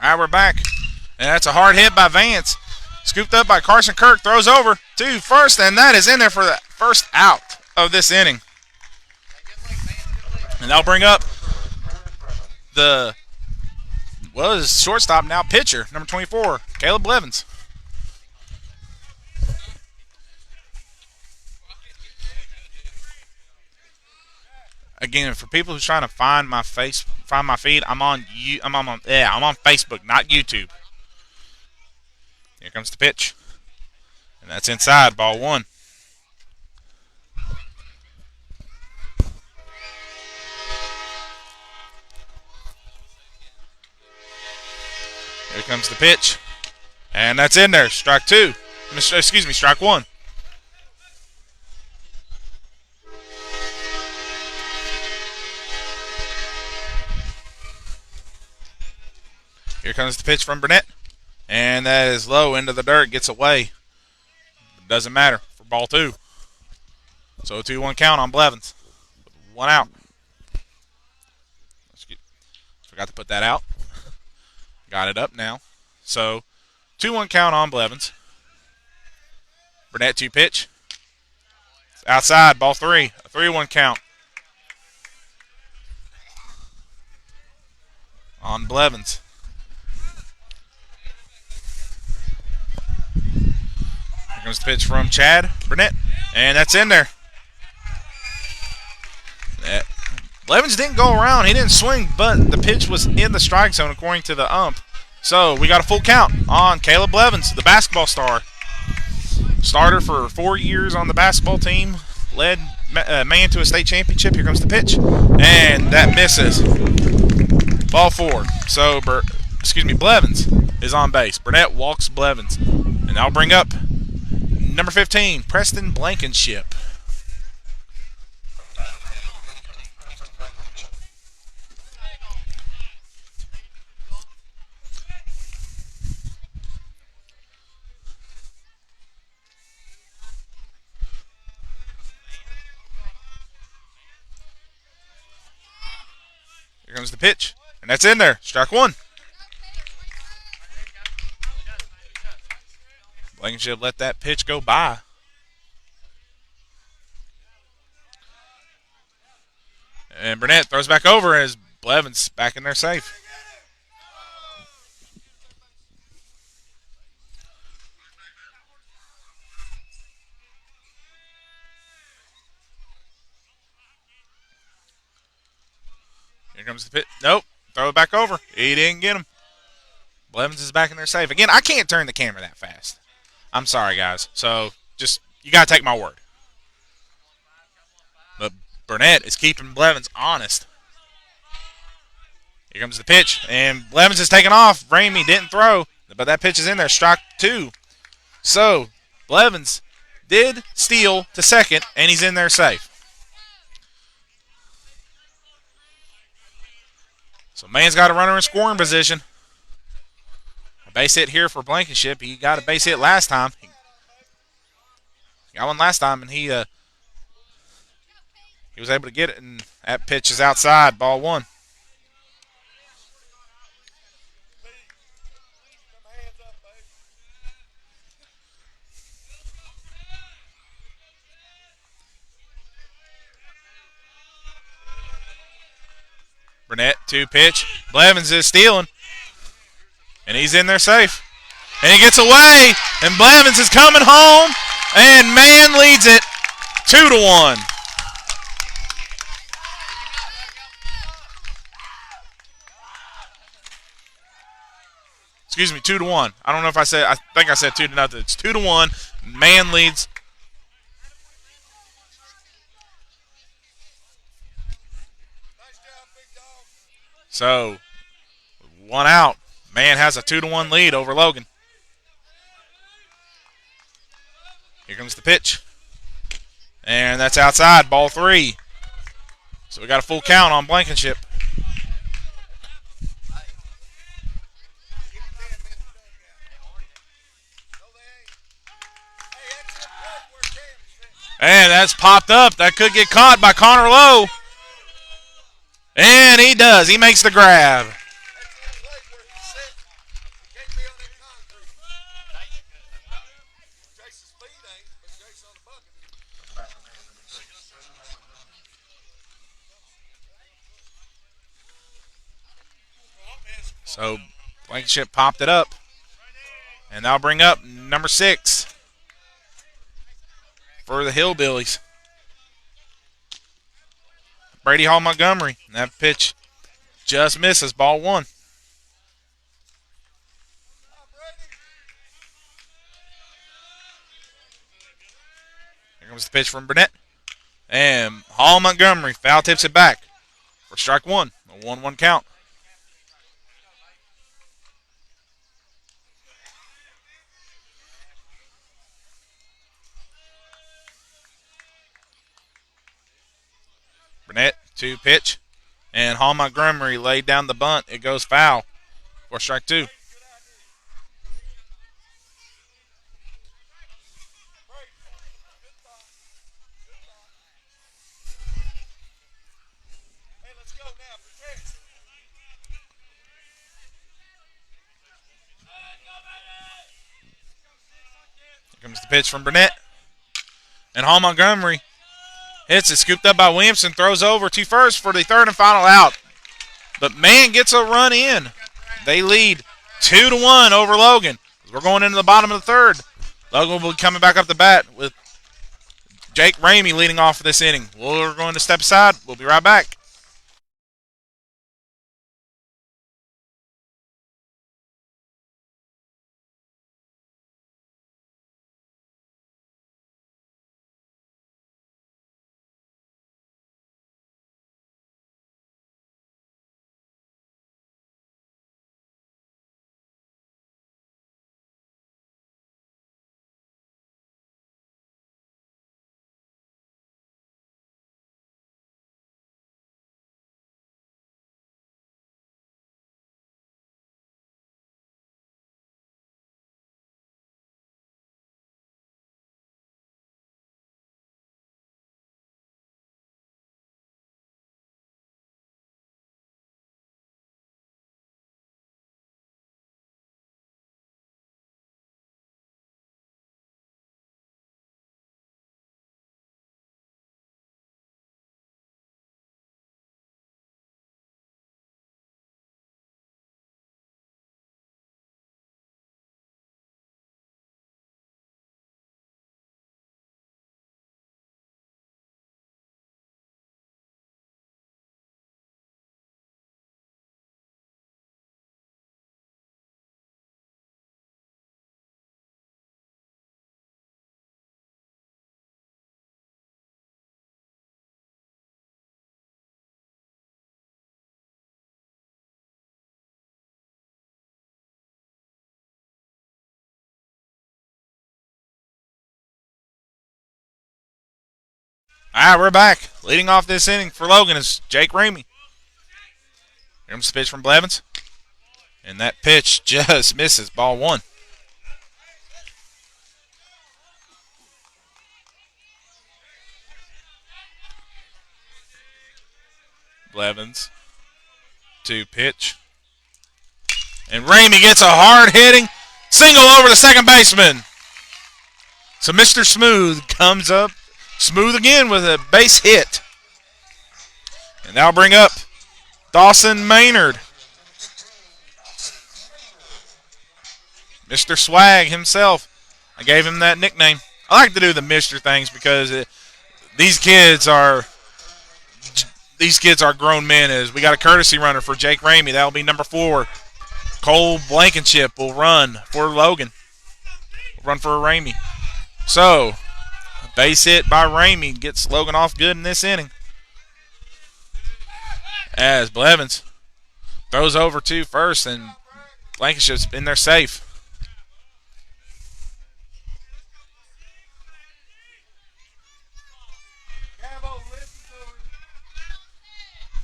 All right, we're back. And that's a hard hit by Vance. Scooped up by Carson Kirk. Throws over to first, and that is in there for the first out of this inning. And that'll bring up the, his shortstop now, pitcher, number 24, Caleb Blevins. Again, for people who's trying to find my feed, I'm on Facebook, not YouTube. Here comes the pitch, and that's inside, ball one. Here comes the pitch, and that's in there. Strike two. Excuse me, strike one. Here comes the pitch from Burnett, and that is low into the dirt. Gets away. Doesn't matter for ball two. So 2-1 count on Blevins. One out. Forgot to put that out. Got it up now. So 2-1 count on Blevins. Burnett 2 pitch. It's outside, ball three. A 3-1 count on Blevins. Here comes the pitch from Chad Burnett, and that's in there. Blevins didn't go around. He didn't swing, but the pitch was in the strike zone according to the ump. So we got a full count on Caleb Blevins, the basketball star. Starter for 4 years on the basketball team. Led man to a state championship. Here comes the pitch, and that misses. Ball four. So, Blevins is on base. Burnett walks Blevins. And I'll bring up number 15, Preston Blankenship. Here comes the pitch, and that's in there. Strike one. Blankenship let that pitch go by. And Burnett throws back over as Blevins back in there safe. Here comes the pitch. Nope. Throw it back over. He didn't get him. Blevins is back in there safe. Again, I can't turn the camera that fast. I'm sorry, guys. So, just, you got to take my word. But Burnett is keeping Blevins honest. Here comes the pitch, and Blevins is taking off. Ramey didn't throw, but that pitch is in there. Strike two. So, Blevins did steal to second, and he's in there safe. So, man's got a runner in scoring position. A base hit here for Blankenship. He got a base hit last time. He got one last time, and he was able to get it, and that pitch is outside. Ball one. Burnett, 2 pitch. Blevins is stealing. And he's in there safe. And he gets away. And Blevins is coming home. And man leads it 2-1. Excuse me, 2-1. I don't know if I think I said 2-0. It's 2-1. Man leads. So, one out. Man has a 2-1 lead over Logan. Here comes the pitch. And that's outside. Ball three. So we got a full count on Blankenship. And that's popped up. That could get caught by Connor Lowe. And he does. He makes the grab. So Blankenship popped it up. And I'll bring up number 6 for the Hillbillies. Brady Hall Montgomery. And that pitch just misses. Ball 1. Here comes the pitch from Burnett. And Hall Montgomery foul tips it back for strike 1. A 1-1 count. Burnett, 2 pitch. And Hall Montgomery laid down the bunt. It goes foul for strike 2. Here comes the pitch from Burnett. And Hall Montgomery hits it, scooped up by Williamson, throws over to first for the third and final out. But man gets a run in. They lead 2-1 over Logan. We're going into the bottom of the third. Logan will be coming back up the bat with Jake Ramey leading off for this inning. We're going to step aside. We'll be right back. All right, we're back. Leading off this inning for Logan is Jake Ramey. Here comes the pitch from Blevins. And that pitch just misses. Ball 1. Blevins, 2 pitch. And Ramey gets a hard-hitting single over the second baseman. So Mr. Smooth comes up smooth again with a base hit. And that'll bring up Dawson Maynard. Mr. Swag himself. I gave him that nickname. I like to do the Mr. things because these kids are grown men. As we got a courtesy runner for Jake Ramey. That'll be number 4. Cole Blankenship will run for Logan. Run for Ramey. So, a base hit by Ramey gets Logan off good in this inning. As Blevins throws over to first, and Blankenship's in there safe.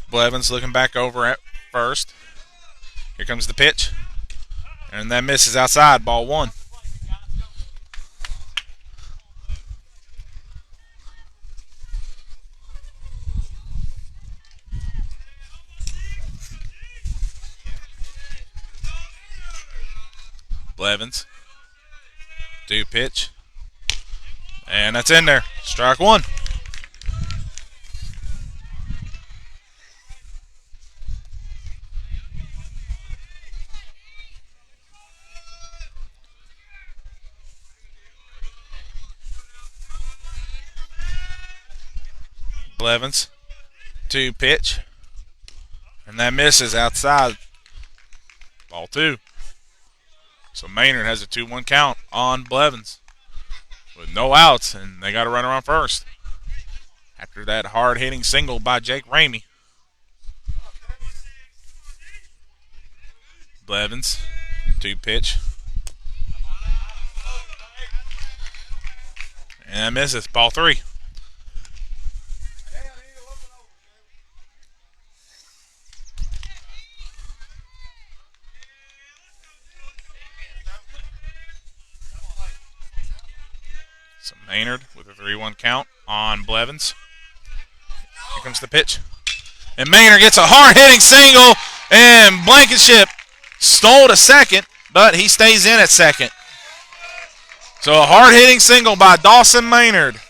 Blevins looking back over at first. Here comes the pitch. And that misses outside. Ball 1. Blevins. 2 pitch. And that's in there. Strike 1. Blevins, 2 pitch. And that misses outside. Ball 2. So Maynard has a 2-1 count on Blevins with no outs, and they got a runner on first after that hard-hitting single by Jake Ramey. Blevins, 2 pitch. And that misses. Ball 3. So Maynard with a 3-1 count on Blevins. Here comes the pitch. And Maynard gets a hard-hitting single, and Blankenship stole to second, but he stays in at second. So a hard-hitting single by Dawson Maynard.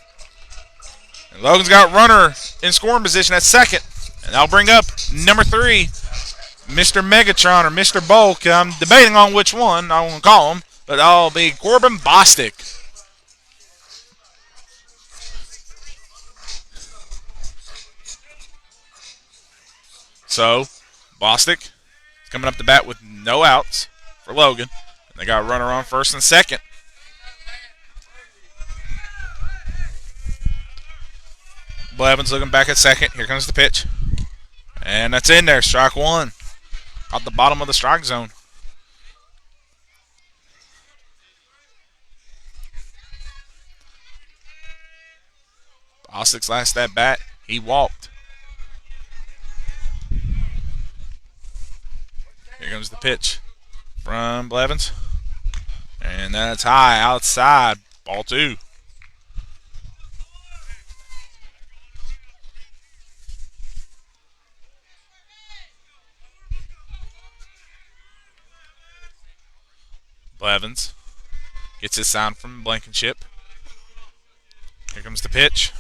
And Logan's got runner in scoring position at second. And that'll bring up number 3, Mr. Megatron or Mr. Bulk. I'm debating on which one I want to call him, but that'll be Corbin Bostic. So, Bostic is coming up to bat with no outs for Logan. And they got a runner on first and second. Blevins looking back at second. Here comes the pitch. And that's in there. Strike 1. Out the bottom of the strike zone. Bostic's last at bat, he walked. Here comes the pitch from Blevins. And that's high outside. Ball 2. Blevins gets his sign from Blankenship. Here comes the pitch.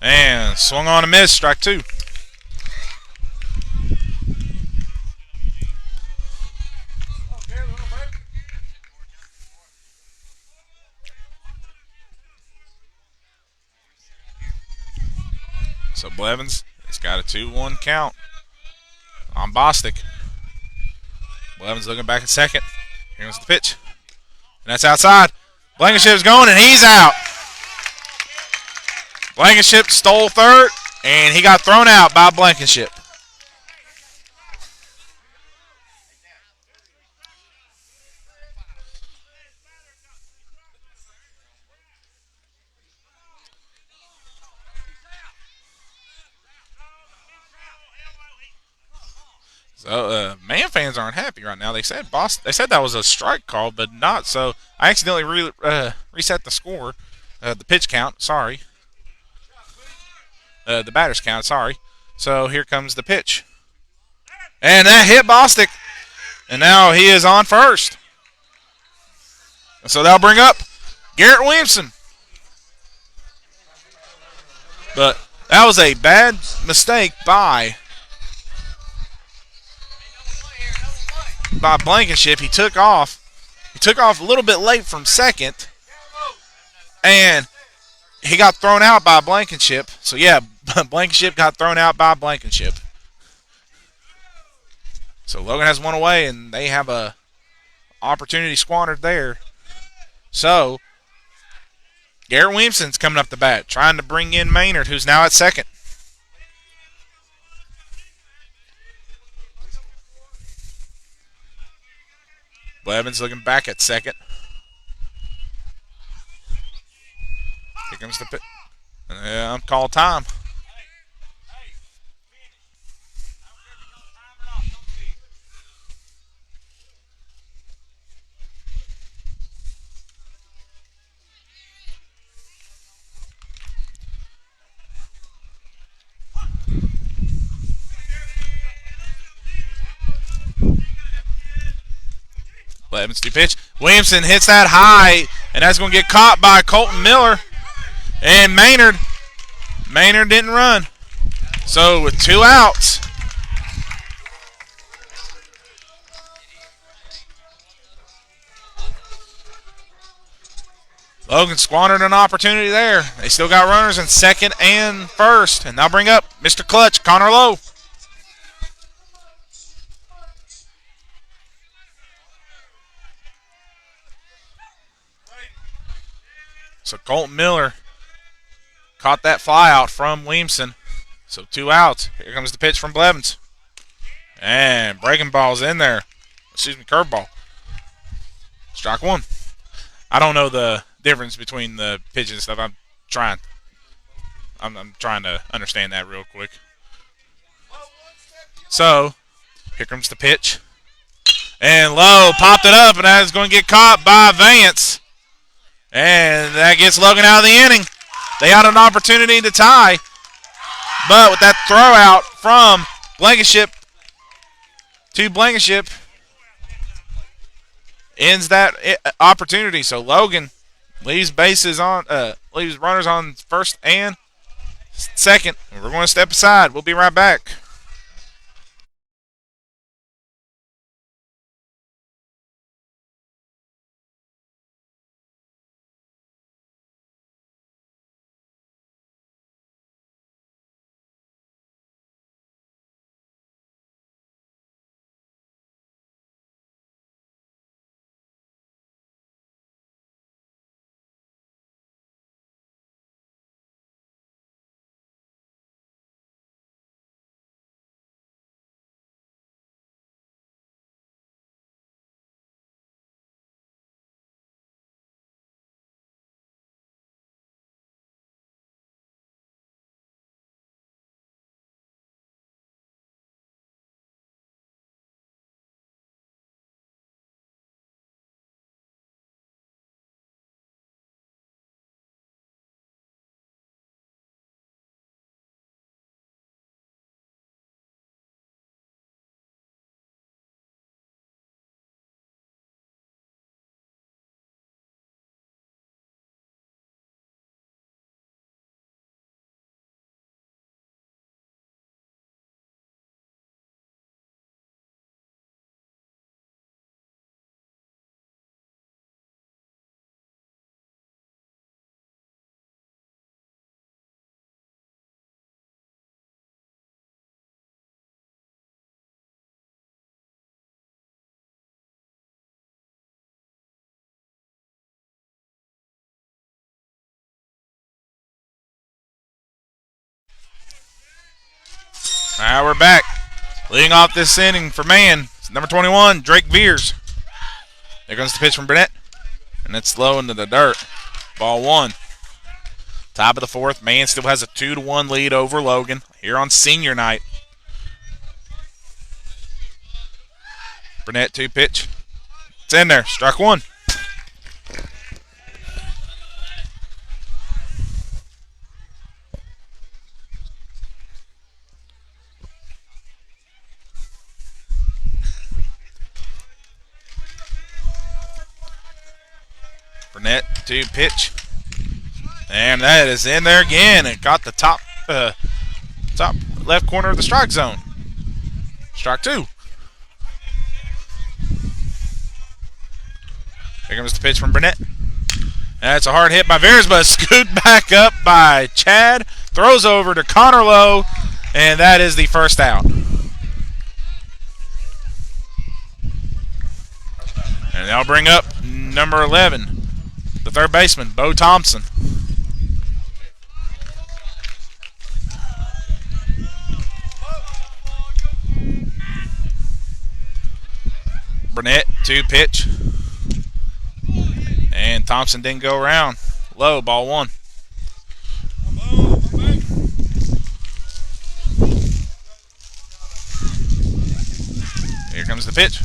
And swung on a miss. Strike 2. So Blevins has got a 2-1 count on Bostic. Blevins looking back at second. Here comes the pitch. And that's outside. Blankenship's going, and he's out. Blankenship stole third, and he got thrown out by Blankenship. So Man fans aren't happy right now. They said that was a strike call, but not. So I accidentally reset the score, the pitch count. Sorry, the batter's count. Sorry. So here comes the pitch, and that hit Bostic, and now he is on first. So that'll bring up Garrett Williamson. But that was a bad mistake by Blankenship. He took off a little bit late from second, and he got thrown out by Blankenship. So yeah, Blankenship got thrown out by Blankenship. So Logan has one away, and they have a opportunity squandered there. So Garrett Williamson's coming up the bat, trying to bring in Maynard, who's now at second. Blevins looking back at second. Here comes the pitch. Call time. Blevins to pitch. Williamson hits that high, and that's going to get caught by Colton Miller. And Maynard didn't run. So with 2 outs, Logan squandered an opportunity there. They still got runners in second and first. And they'll bring up Mr. Clutch, Connor Lowe. So Colton Miller caught that fly out from Williamson. So 2 outs. Here comes the pitch from Blevins. And breaking ball's in there. Excuse me, curveball. Strike 1. I don't know the difference between the pitches and stuff. I'm trying to understand that real quick. So, here comes the pitch. And Lowe popped it up, and that is going to get caught by Vance. And that gets Logan out of the inning. They had an opportunity to tie. But with that throw out from Blankenship to Blankenship, ends that opportunity. So Logan leaves runners on first and second. We're going to step aside. We'll be right back. All right, we're back. Leading off this inning for Man, number 21, Drake Veers. There comes the pitch from Burnett, and it's low into the dirt. Ball 1. Top of the 4th. Man still has a 2-1 lead over Logan here on senior night. Burnett 2 pitch. It's in there. Strike 1. Burnett 2 pitch. And that is in there again. It got the top left corner of the strike zone. Strike 2. Here comes the pitch from Burnett. That's a hard hit by Veers, but scoot back up by Chad. Throws over to Connor Lowe, and that is the first out. And they'll bring up number 11. The third baseman, Bo Thompson. Burnett, 2 pitch. And Thompson didn't go around. Low, ball 1. Here comes the pitch.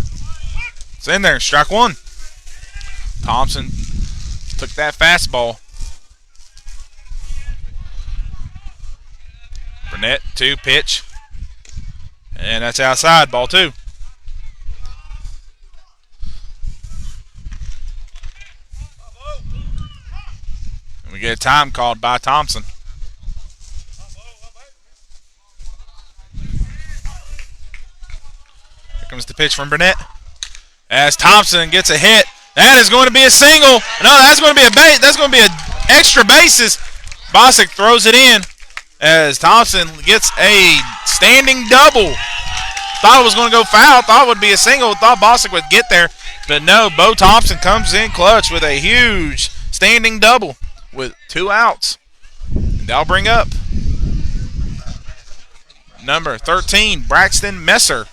It's in there, strike 1. Thompson took that fastball. Burnett, 2 pitch. And that's outside, ball 2. And we get a time called by Thompson. Here comes the pitch from Burnett. As Thompson gets a hit That is going to be a single. No, that's going to be a base. That's going to be an extra bases. Bosick throws it in as Thompson gets a standing double. Thought it was going to go foul. Thought it would be a single. Thought Bosick would get there. But no, Bo Thompson comes in clutch with a huge standing double with 2 outs. And that'll bring up number 13, Braxton Messer.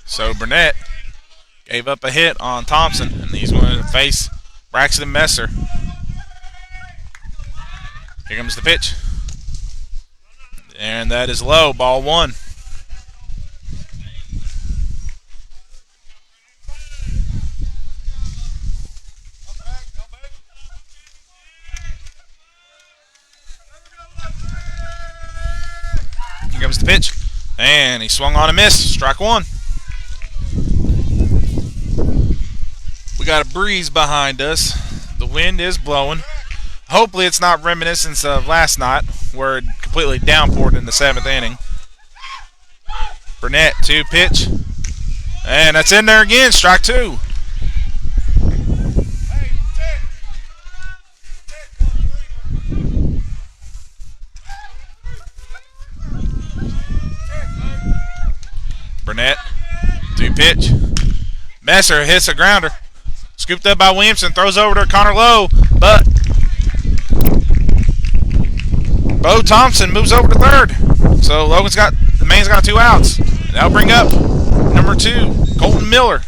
So Burnett gave up a hit on Thompson, and he's going to face Braxton Messer. Here comes the pitch. And that is low, ball 1. Here comes the pitch. And he swung on a miss. Strike 1. We got a breeze behind us. The wind is blowing. Hopefully it's not reminiscent of last night where it completely downpoured in the 7th inning. Burnett, 2 pitch. And that's in there again. Strike 2. Burnett, 2 pitch. Messer hits a grounder. Scooped up by Williamson, throws over to Connor Lowe, but Bo Thompson moves over to third. So the man's got 2 outs. That'll bring up number 2, Colton Miller.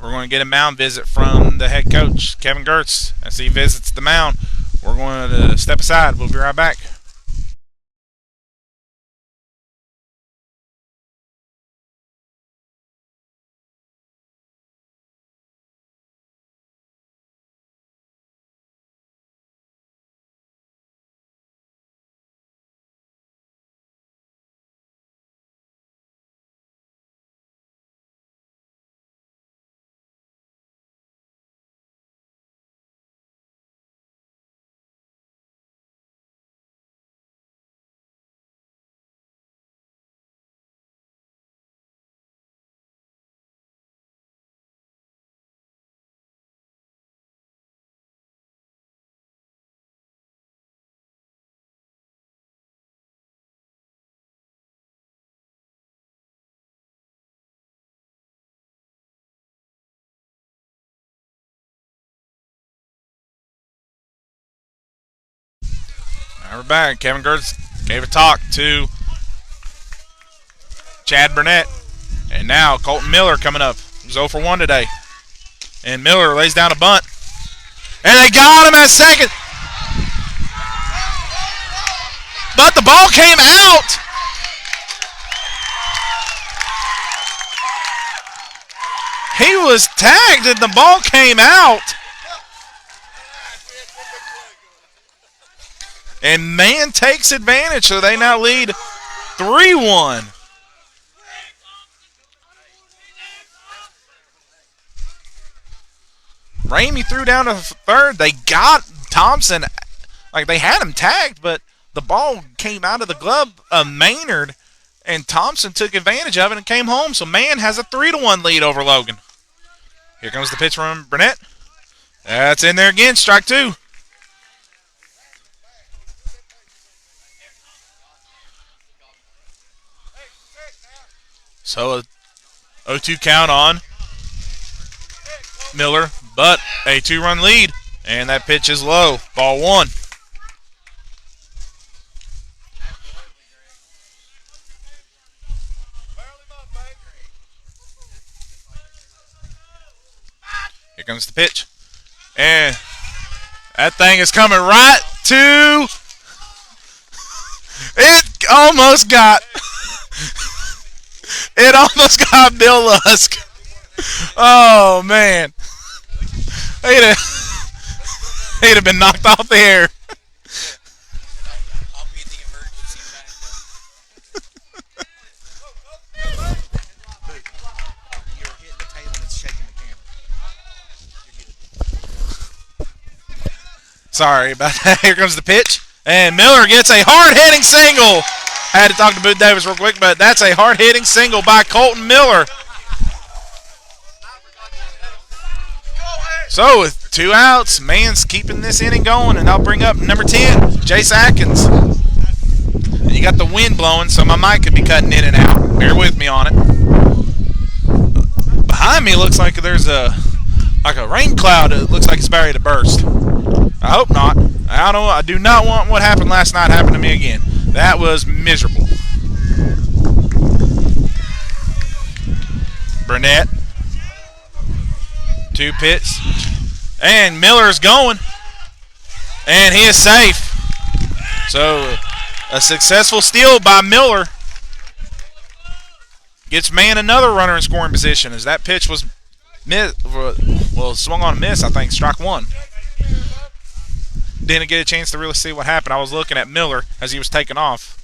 We're going to get a mound visit from the head coach, Kevin Gertz. As he visits the mound, we're going to step aside. We'll be right back. Now we're back. Kevin Gertz gave a talk to Chad Burnett. And now Colton Miller coming up. He's 0 for 1 today. And Miller lays down a bunt. And they got him at second. But the ball came out. He was tagged and the ball came out. And man takes advantage, so they now lead 3-1. Ramey threw down to third. They got Thompson. Like, they had him tagged, but the ball came out of the glove of Maynard, and Thompson took advantage of it and came home. So man has a 3-1 lead over Logan. Here comes the pitch from Burnett. That's in there again, strike 2. So a 0-2 count on Miller, but a 2-run lead, and that pitch is low. Ball 1. Here comes the pitch, and that thing is coming right to. It almost got It almost got Bill Lusk. Oh man, he'd have, he'd have been knocked off the air. Sorry about that. Here comes the pitch. And Miller gets a hard-hitting single. I had to talk to Booth Davis real quick, but that's a hard-hitting single by Colton Miller. So with 2 outs, Man's keeping this inning going, and I'll bring up number 10, Jace Atkins. And you got the wind blowing, so my mic could be cutting in and out. Bear with me on it. Behind me looks like there's a rain cloud. It looks like it's about ready to burst. I hope not. I don't know. I do not want what happened last night happen to me again. That was miserable. Burnett. 2 pitch. And Miller's going. And he is safe. So a successful steal by Miller. Gets Man another runner in scoring position as that pitch was swung on a miss, I think. Strike 1. Didn't get a chance to really see what happened. I was looking at Miller as he was taking off.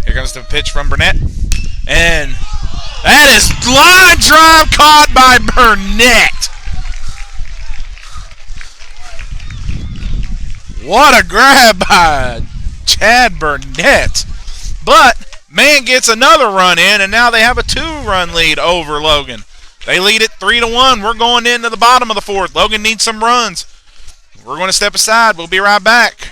Here comes the pitch from Burnett. And that is line drive caught by Burnett. What a grab by Chad Burnett. But Man gets another run in, and now they have a 2-run lead over Logan. They lead it 3-1. We're going into the bottom of the 4th. Logan needs some runs. We're going to step aside. We'll be right back.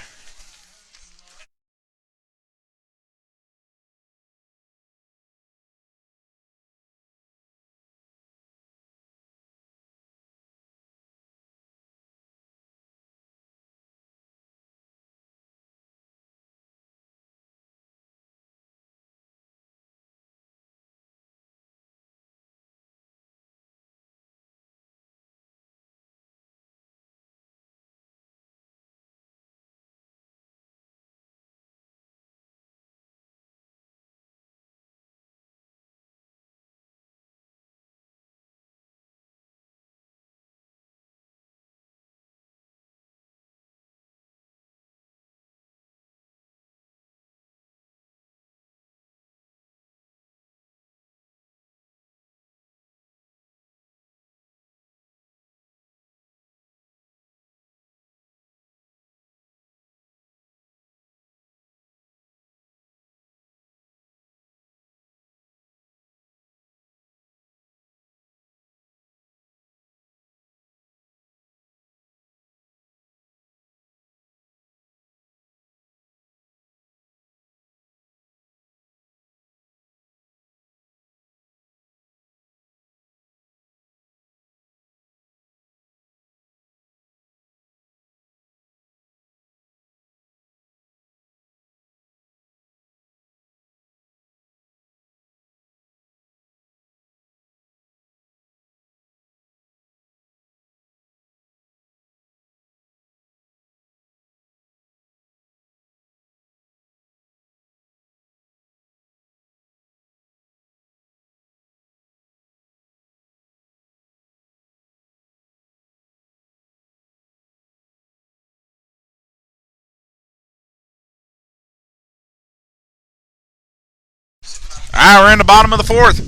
All right, we're in the bottom of the 4th.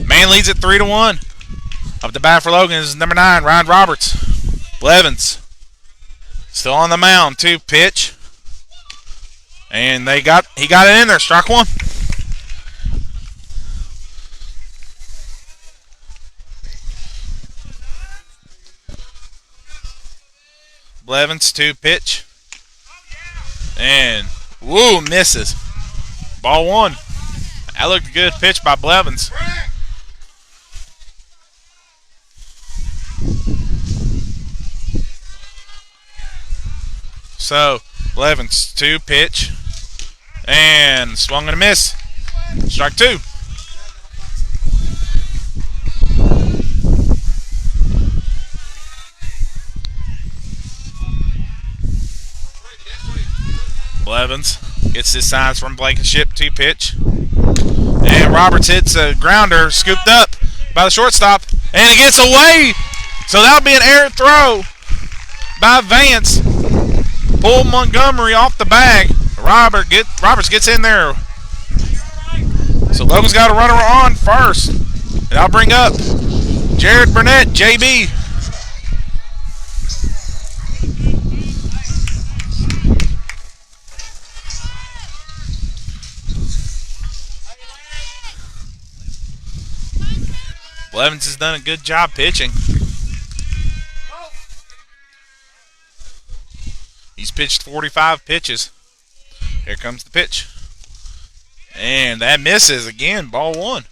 Man leads it 3-1. Up to bat for Logan is number 9, Ryan Roberts. Blevins still on the mound. 2 pitch. And he got it in there. Strike 1. Blevins, 2 pitch. And, woo, misses. Ball 1. That looked a good pitch by Blevins. So, Blevins, 2 pitch. And swung and a miss. Strike 2. Blevins gets his signs from Blankenship to pitch. And Roberts hits a grounder, scooped up by the shortstop, and it gets away. So that'll be an errant throw by Vance. Pull Montgomery off the bag. Roberts gets in there. So Logan's got a runner on first. And I'll bring up Jared Burnett, JB. Blevins has done a good job pitching. He's pitched 45 pitches. Here comes the pitch. And that misses again, ball one.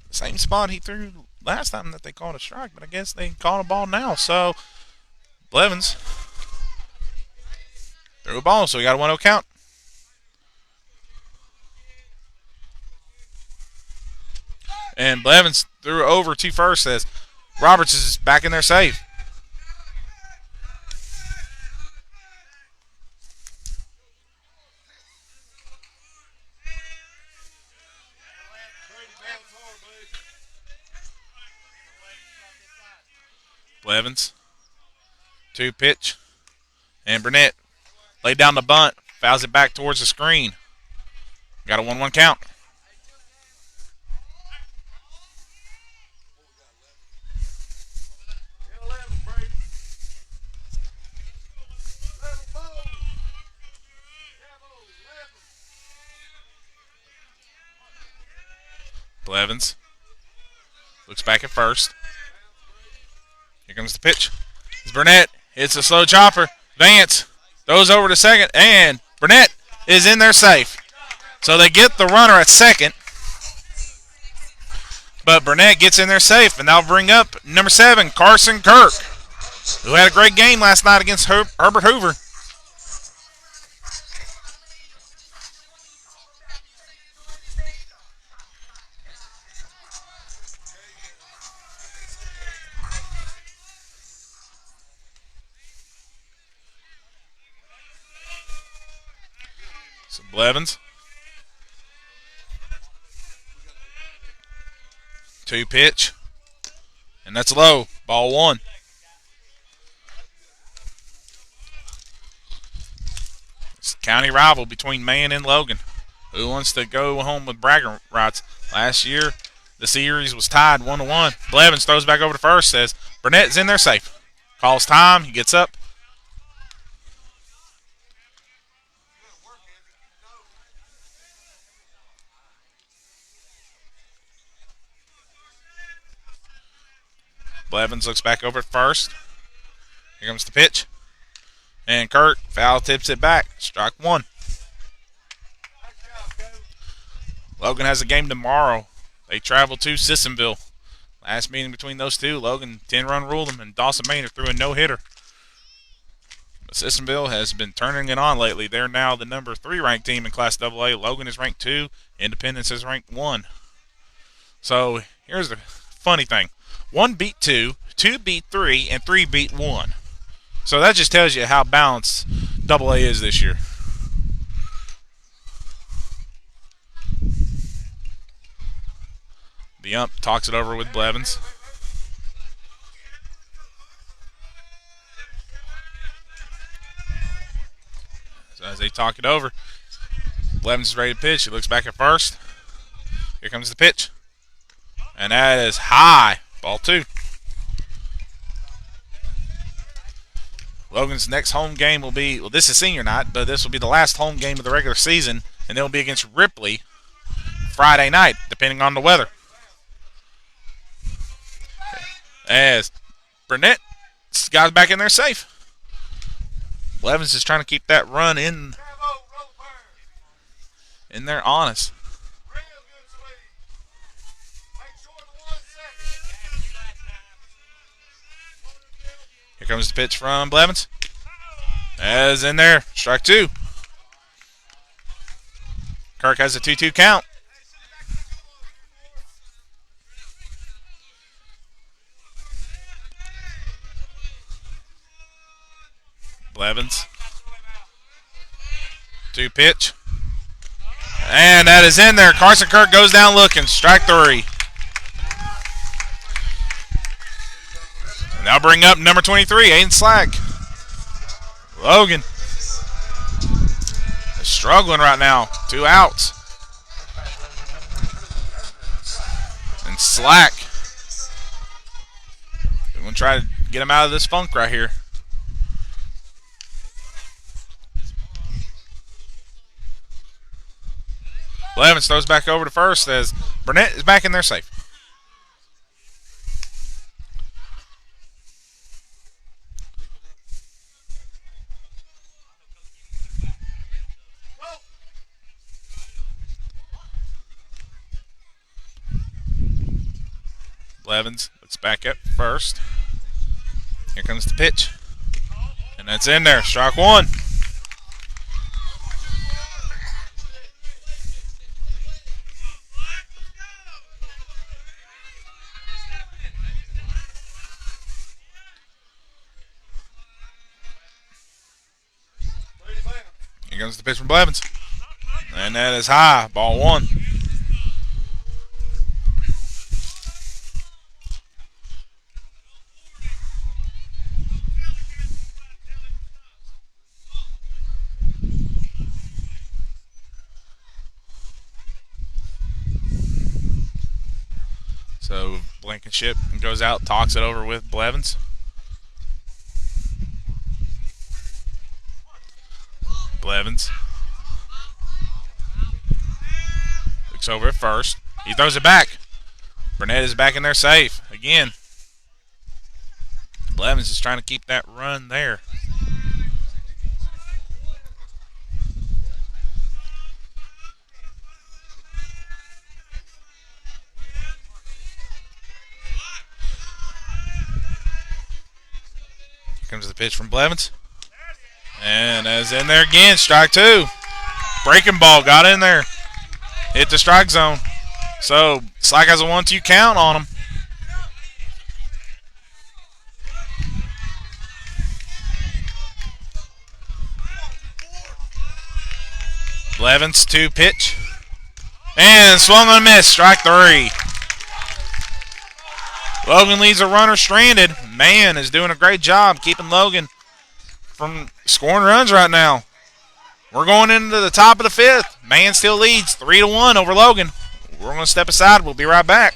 Same spot he threw last time that they called a strike, but I guess they called a ball now. So Blevins threw a ball, so we got a 1-0 count. And Blevins threw over to first as Roberts is back in there safe. Blevins, 2-pitch, and Burnett laid down the bunt, fouls it back towards the screen. Got a 1-1 count. Blevins looks back at first. Here comes the pitch. It's Burnett. It's a slow chopper. Vance throws over to second, and Burnett is in there safe. So they get the runner at second. But Burnett gets in there safe, and that'll bring up number 7, Carson Kirk, who had a great game last night against Herbert Hoover. So Blevins, 2-pitch, and that's low, ball 1. It's a county rival between Man and Logan. Who wants to go home with bragging rights? Last year, the series was tied 1-1. Blevins throws back over to first, says Burnett's in there safe. Calls time, he gets up. Blevins looks back over at first. Here comes the pitch. And Kirk foul tips it back. Strike 1. Logan has a game tomorrow. They travel to Sissonville. Last meeting between those two, Logan 10-run ruled them, and Dawson Maynard threw a no-hitter. But Sissonville has been turning it on lately. They're now the number 3 ranked team in Class AA. Logan is ranked 2. Independence is ranked 1. So here's the funny thing. 1 beat 2, 2 beat 3, and 3 beat 1. So that just tells you how balanced AA is this year. The ump talks it over with Blevins. So as they talk it over, Blevins is ready to pitch. He looks back at first. Here comes the pitch. And that is high. Ball 2. Logan's next home game will be, well, this is senior night, but this will be the last home game of the regular season, and they'll be against Ripley Friday night, depending on the weather. As Burnett got back in there safe. Blevins is trying to keep that run in there honest. Here comes the pitch from Blevins. As in there, strike 2. Kirk has a 2-2 count. Blevins 2 pitch. And that is in there. Carson Kirk goes down looking. Strike 3. Now bring up number 23, Aiden Slack. Logan is struggling right now. 2 outs. And Slack. We're going to try to get him out of this funk right here. Blevins throws back over to first as Burnett is back in there safe. Blevins looks back at first. Here comes the pitch. And that's in there. Strike 1. Here comes the pitch from Blevins. And that is high. Ball 1. So Blankenship goes out, talks it over with Blevins. Blevins looks over at first. He throws it back. Burnett is back in there safe again. Blevins is trying to keep that run there. Here comes the pitch from Blevins. And as in there again, strike 2. Breaking ball got in there. Hit the strike zone. So Slack has a 1-2 count on him. Blevins 2 pitch. And swung on a miss. Strike 3. Logan leaves a runner stranded. Man is doing a great job keeping Logan from scoring runs right now. We're going into the top of the 5th. Man still leads 3-1 over Logan. We're going to step aside. We'll be right back.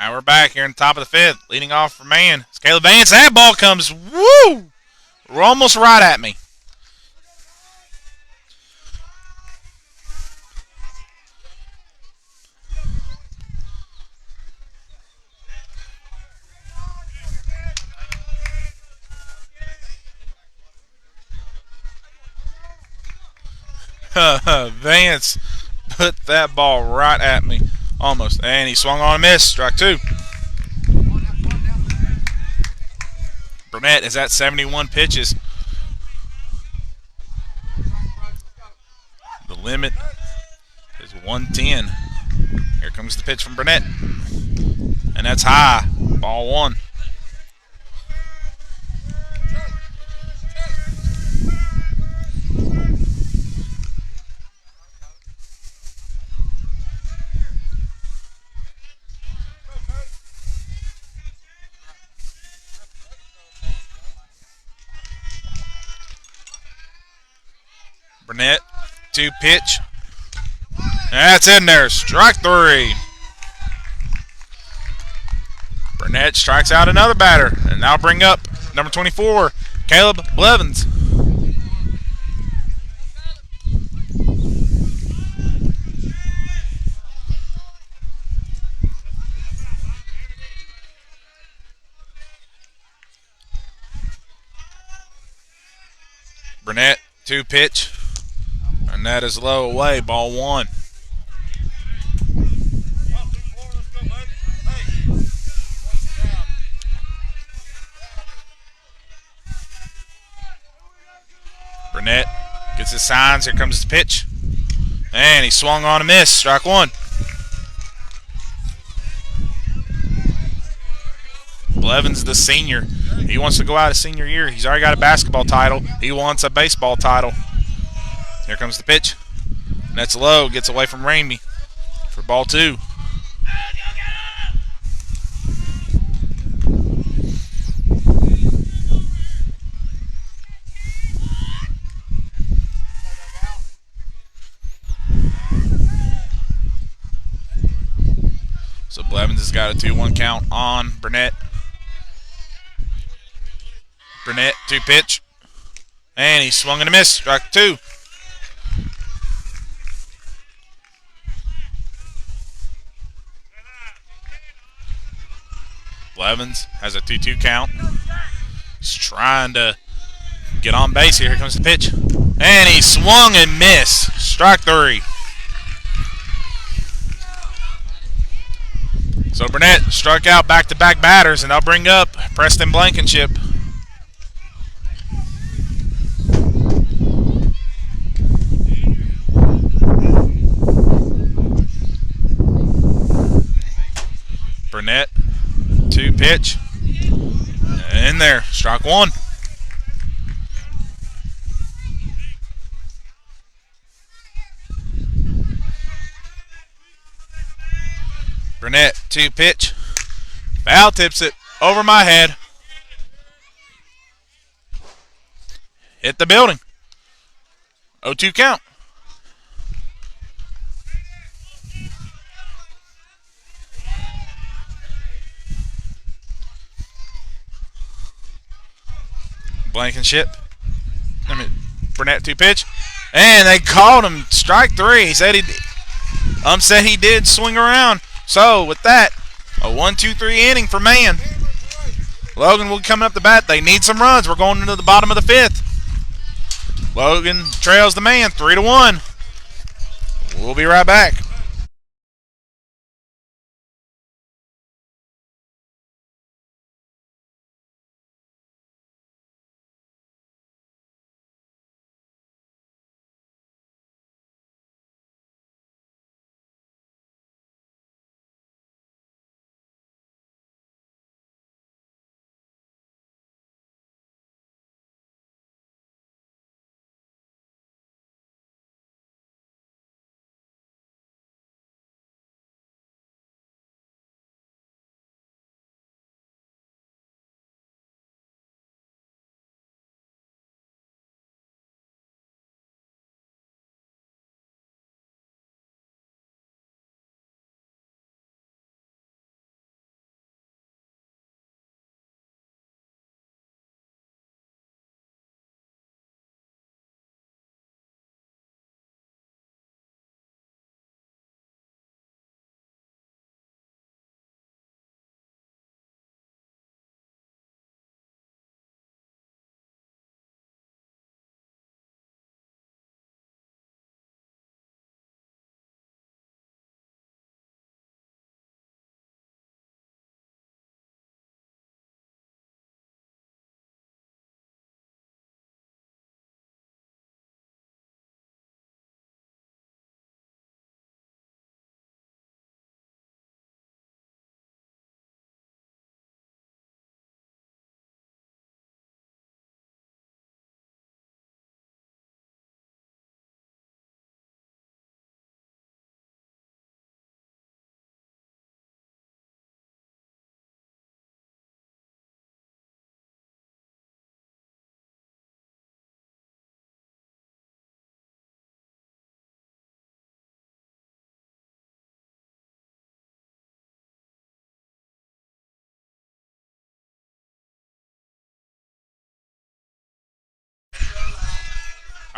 Now we're back here in the top of the 5th. Leading off for Man. It's Caleb Vance. That ball comes, woo! Almost right at me. Vance put that ball right at me. Almost. And he swung on a miss. Strike two. Burnett is at 71 pitches. The limit is 110. Here comes the pitch from Burnett. And that's high. Ball one. Burnett, 2 pitch. That's in there. Strike three. Burnett strikes out another batter. And now bring up number 24, Caleb Blevins. Burnett, 2 pitch. And that is low away. Ball one. Burnett gets his signs. Here comes the pitch. And he swung on a miss. Strike one. Blevins, the senior. He wants to go out his senior year. He's already got a basketball title. He wants a baseball title. Here comes the pitch. And that's low. Gets away from Ramey for ball two. So Blevins has got a 2-1 count on Burnett. Burnett, 2 pitch. And he swung and a miss. Strike two. Blevins has a 2-2 count. He's trying to get on base here. Here comes the pitch. And he swung and missed. Strike three. So Burnett struck out back-to-back batters, and they'll bring up Preston Blankenship. Burnett, 2 pitch. In there, strike one. Burnett, 2 pitch. Foul tips it over my head. Hit the building. 0-2 count. Blankenship. Burnett, 2 pitch. And they called him strike three. He said he did swing around. So with that, a 1-2-3 inning for man. Logan will be coming up the bat. They need some runs. We're going into the bottom of the 5th. Logan trails the man 3-1. We'll be right back.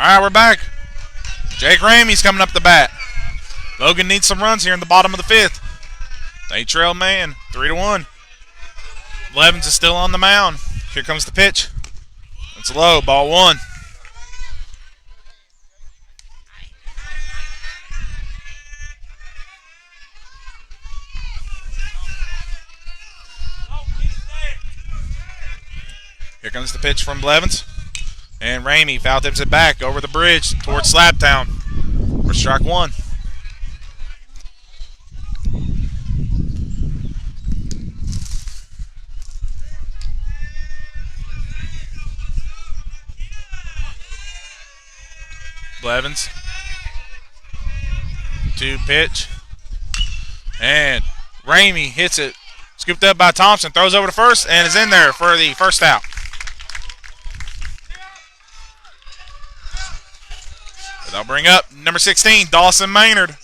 All right, we're back. Jake Ramey's coming up the bat. Logan needs some runs here in the bottom of the fifth. They trail man 3-1. Blevins is still on the mound. Here comes the pitch. It's low, ball one. Here comes the pitch from Blevins. And Ramey foul tips it back over the bridge towards Slabtown for strike one. Blevins. 2 pitch. And Ramey hits it. Scooped up by Thompson. Throws over to first and is in there for the first out. They'll bring up number 16, Dawson Maynard.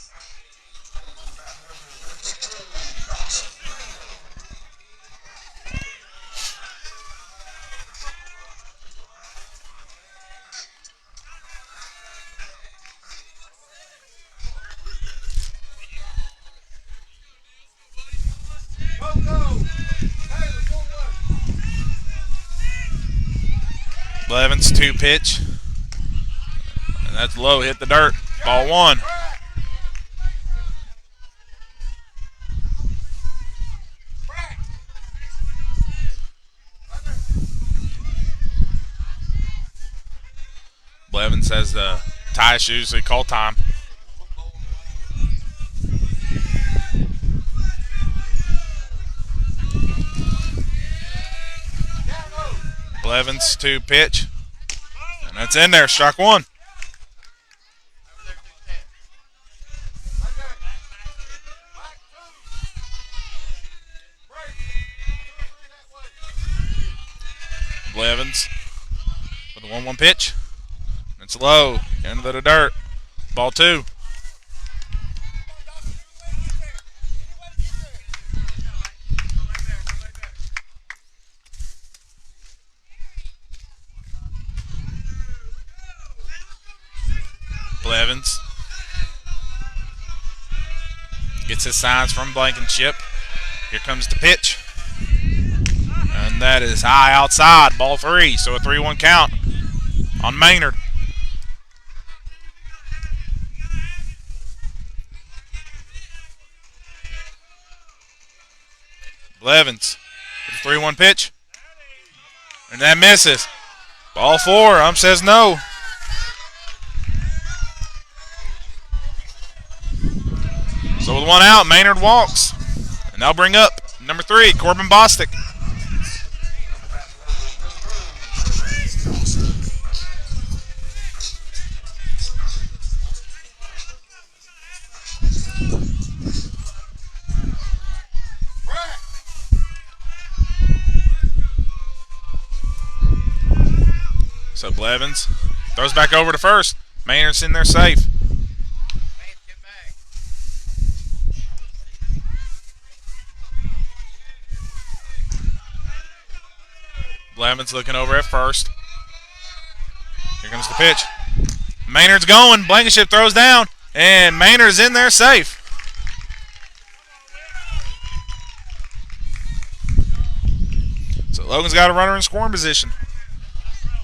Blevins 2 pitch. And that's low, hit the dirt. Ball one. Blevins has the tie shoes, so he call time. Blevins 2 pitch. And that's in there, strike one. Blevins with a 1-1 pitch. It's low, into the dirt. Ball two. Blevins gets his signs from Blankenship. Here comes the pitch. And that is high outside, ball three. So a 3-1 count on Maynard. Blevins with a 3-1 pitch. And that misses. Ball four. Says no. So with one out, Maynard walks. And they'll bring up number 3, Corbin Bostic. So Blevins throws back over to first. Maynard's in there safe. Blevins looking over at first. Here comes the pitch. Maynard's going. Blankenship throws down. And Maynard's in there safe. So Logan's got a runner in scoring position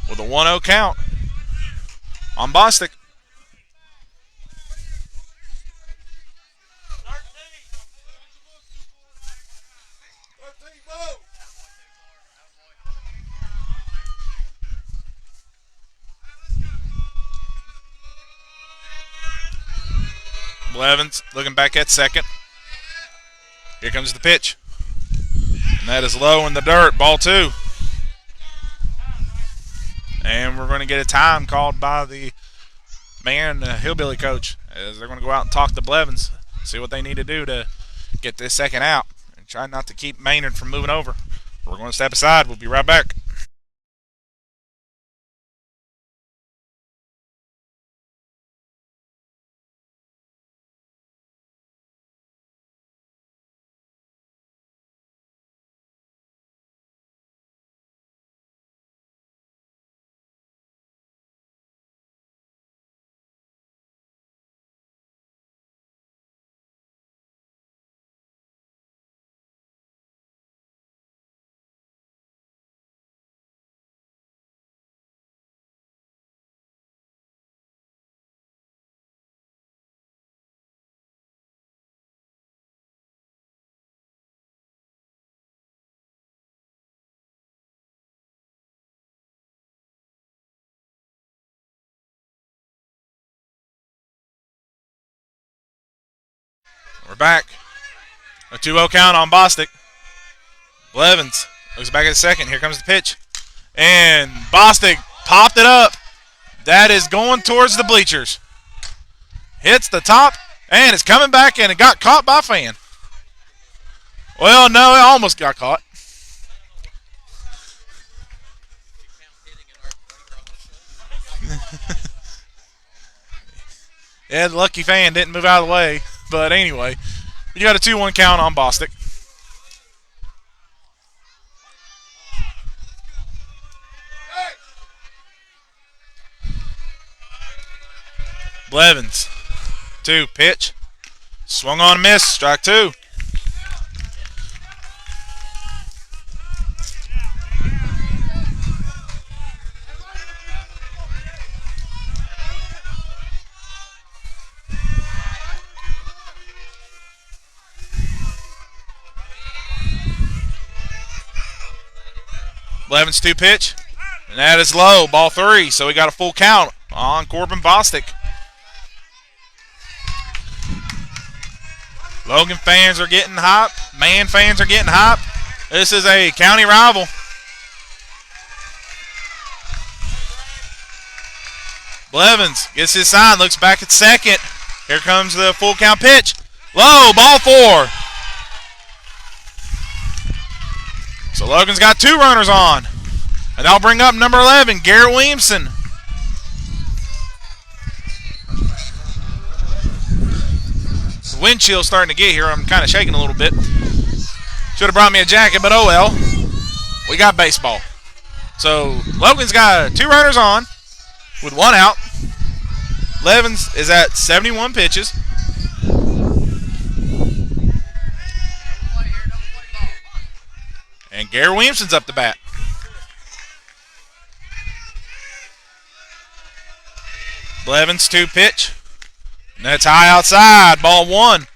with a 1-0 count on Bostic. Blevins looking back at second. Here comes the pitch. And that is low in the dirt. Ball two. And we're going to get a time called by the Hillbilly coach, as they're going to go out and talk to Blevins, see what they need to do to get this second out and try not to keep Maynard from moving over. We're going to step aside. We'll be right back. We're back. A 2-0 count on Bostic. Blevins looks back at the second. Here comes the pitch. And Bostic popped it up. That is going towards the bleachers. Hits the top, and it's coming back, and it got caught by a fan. Well, no, it almost got caught. Yeah, the lucky fan didn't move out of the way. But anyway, you got a 2-1 count on Bostic. Blevins, 2, pitch. Swung on a miss, strike 2. Blevins, 2, pitch. And that is low, ball 3. So we got a full count on Corbin Bostic. Logan fans are getting hype. Man fans are getting hype. This is a county rival. Blevins gets his sign, looks back at second. Here comes the full count pitch. Low, ball 4. So Logan's got 2 runners on. And that'll bring up number 11, Garrett Williamson. The wind chill's starting to get here. I'm kind of shaking a little bit. Should have brought me a jacket, but oh well. We got baseball. So Logan's got 2 runners on with 1 out. Blevins is at 71 pitches. And Garrett Williamson's up to bat. Blevins, 2, pitch. And that's high outside, ball 1.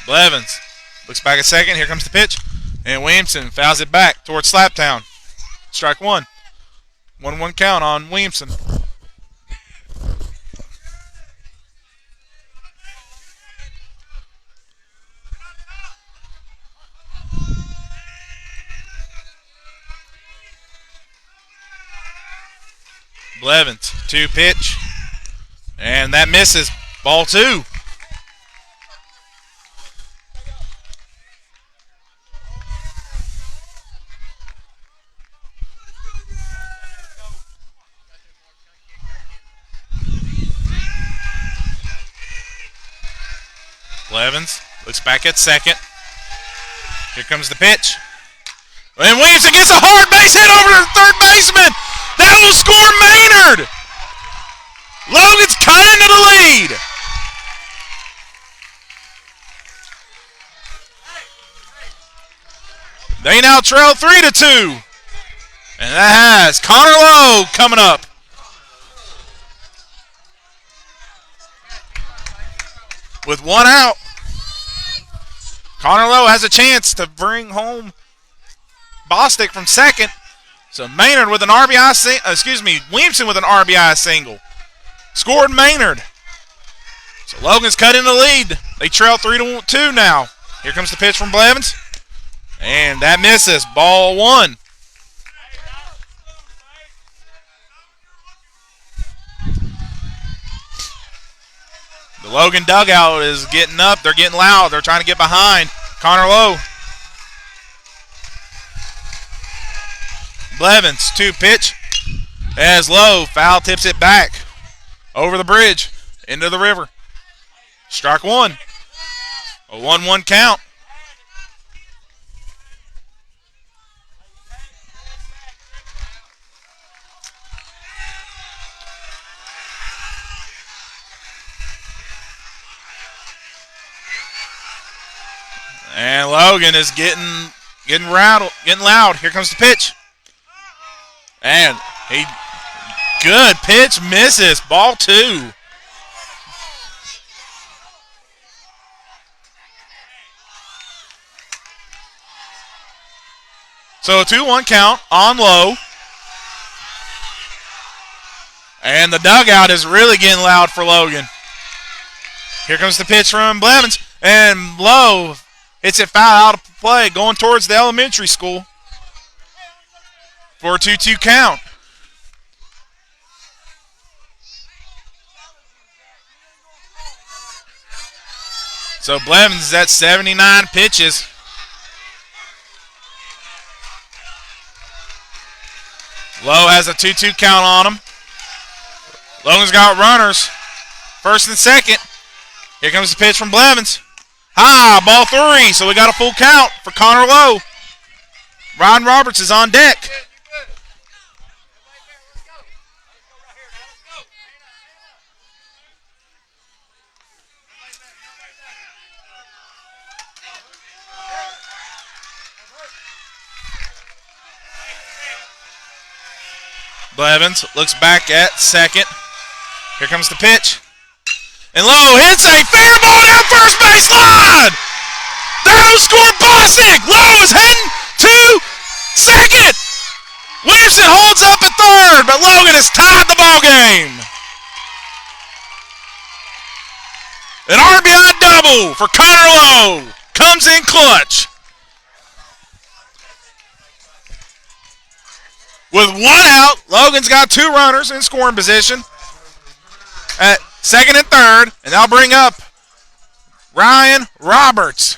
Blevins looks back at second. Here comes the pitch. And Williamson fouls it back towards Slaptown. Strike 1. 1-1 count on Williamson. Blevins, 2, pitch. And that misses. Ball 2. Blevins looks back at second. Here comes the pitch. And Williamson gets a hard base hit over to the third baseman. That will score Maynard. Logan's cut into the lead. They now trail 3-2. And that has Connor Lowe coming up. With 1 out. Connor Lowe has a chance to bring home Bostic from second. So Maynard with an RBI Williamson with an RBI single. Scored Maynard. So Logan's cut in the lead. They trail 3-2 now. Here comes the pitch from Blevins. And that misses. Ball 1. The Logan dugout is getting up. They're getting loud. They're trying to get behind Connor Lowe. Blevins, 2, pitch. As Lowe foul tips it back over the bridge into the river. Strike 1. A 1-1 count. And Logan is getting rattled, getting loud. Here comes the pitch. And good pitch, misses. Ball 2. So a 2-1 count on Lowe. And the dugout is really getting loud for Logan. Here comes the pitch from Blevins. And Lowe hits it foul out of play, going towards the elementary school for a 2-2 count. So Blevins is at 79 pitches. Lowe has a 2-2 count on him. Logan's got runners, first and second. Here comes the pitch from Blevins. High, ball 3, so we got a full count for Connor Lowe. Ryan Roberts is on deck. Blevins looks back at second. Here comes the pitch. And Lowe hits a fair ball down first baseline. They're going to score Bosick. Lowe is heading to second. Williamson holds up at third, but Logan has tied the ball game. An RBI double for Connor Lowe. Comes in clutch. With 1 out, Logan's got 2 runners in scoring position at second and third, and they'll bring up Ryan Roberts.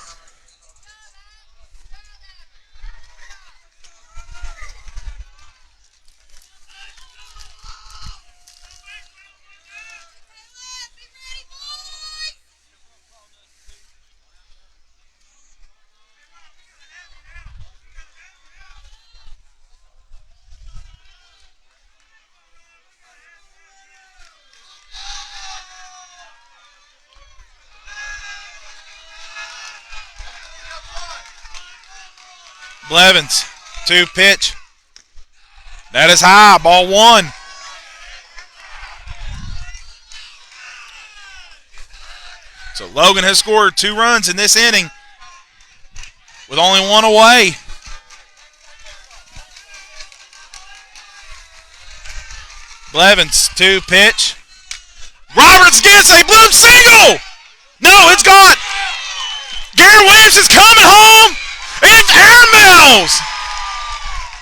Blevins, 2 pitch. That is high, ball 1. So Logan has scored 2 runs in this inning with only 1 away. Blevins, 2 pitch. Roberts gets a bloop single. No, it's gone. Garrett Williams is coming home. It's Aaron Mills.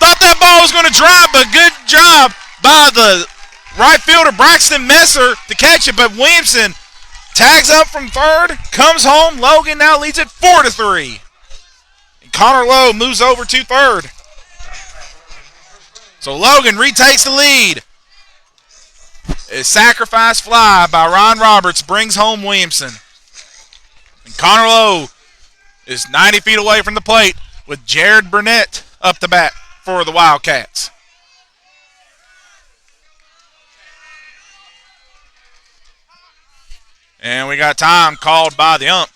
Thought that ball was going to drive, but good job by the right fielder Braxton Messer to catch it. But Williamson tags up from third, comes home. Logan now leads it 4-3. And Connor Lowe moves over to third. So Logan retakes the lead. A sacrifice fly by Ryan Roberts brings home Williamson. And Connor Lowe is 90 feet away from the plate with Jared Burnett up to bat for the Wildcats. And we got time called by the ump.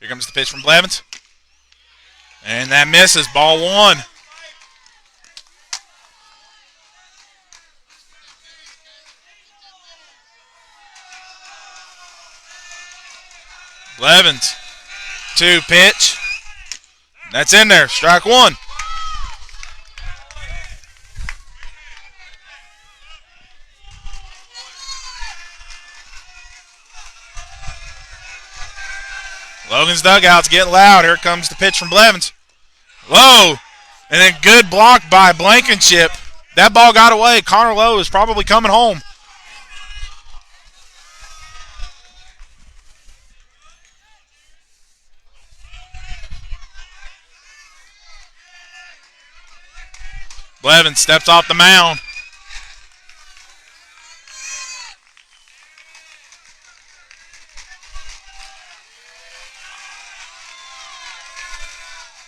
Here comes the pitch from Blevins. And that misses, ball 1. Blevins, 2 pitch. That's in there, strike 1. Logan's dugout's getting loud. Here comes the pitch from Blevins. Lowe, and then good block by Blankenship. That ball got away. Connor Lowe is probably coming home. Blevins steps off the mound.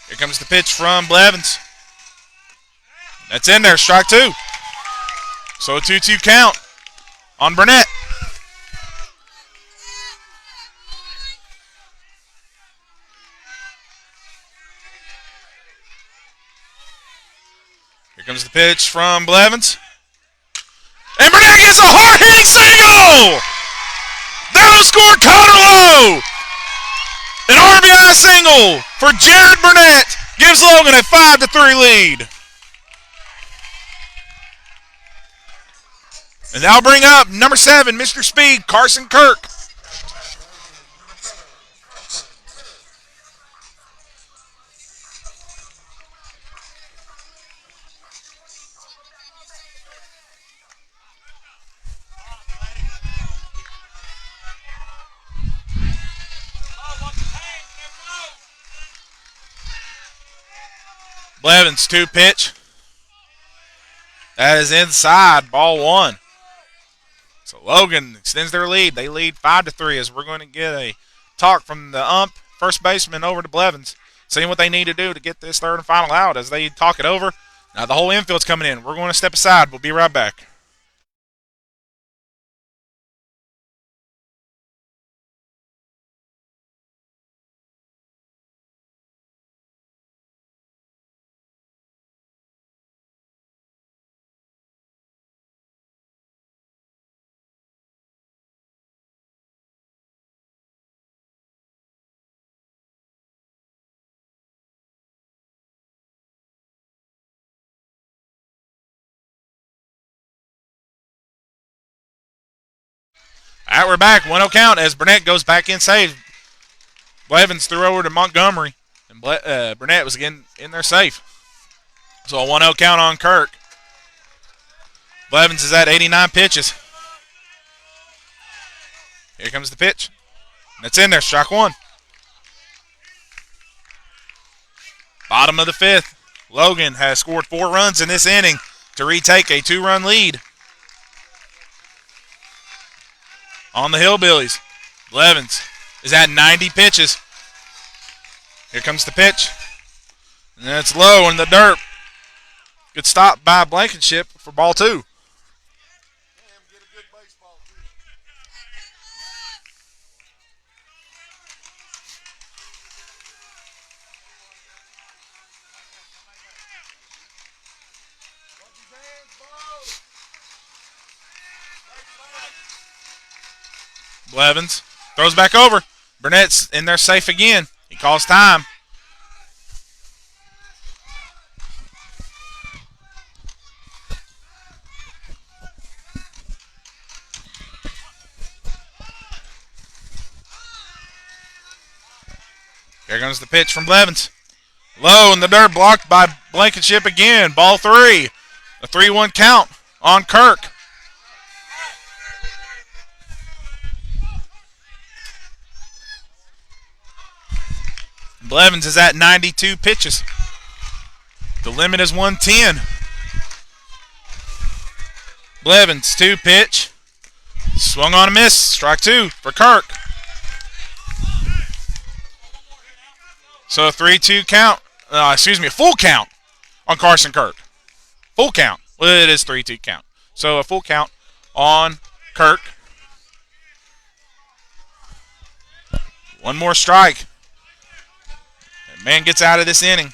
Here comes the pitch from Blevins. That's in there, strike 2. So a 2-2 count on Burnett. Here comes the pitch from Blevins. And Burnett gets a hard-hitting single! That'll score Connor Lowe! An RBI single for Jared Burnett gives Logan a 5-3 lead. And that'll bring up number 7, Mr. Speed, Carson Kirk. Blevins 2 pitch. That is inside, ball 1. So Logan extends their lead. They lead 5-3 as we're going to get a talk from the first baseman over to Blevins, seeing what they need to do to get this third and final out as they talk it over. Now the whole infield's coming in. We're going to step aside. We'll be right back. All right, we're back. 1-0 count as Burnett goes back in safe. Blevins threw over to Montgomery, and Burnett was again in there safe. So a 1-0 count on Kirk. Blevins is at 89 pitches. Here comes the pitch. That's in there, strike 1. Bottom of the 5th. Logan has scored 4 runs in this inning to retake a 2-run lead on the Hillbillies. Blevins is at 90 pitches. Here comes the pitch. And it's low in the dirt. Good stop by Blankenship for ball 2. Blevins throws back over. Burnett's in there safe again. He calls time. Here comes the pitch from Blevins. Low in the dirt, blocked by Blankenship again. Ball 3. A 3-1 count on Kirk. Blevins is at 92 pitches. The limit is 110. Blevins, 2 pitch. Swung on a miss. Strike 2 for Kirk. So a 3-2 count. A full count on Carson Kirk. Full count. Well, it is 3-2 count. So a full count on Kirk. One more strike. That man gets out of this inning.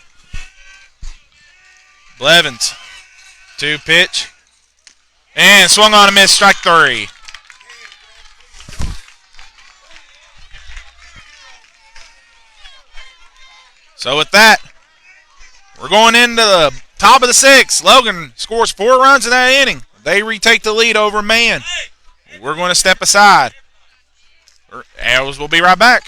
Blevins, 2 pitch. And swung on a miss, strike 3. So with that, we're going into the top of the 6th. Logan scores 4 runs in that inning. They retake the lead over man. We're going to step aside. We'll be right back.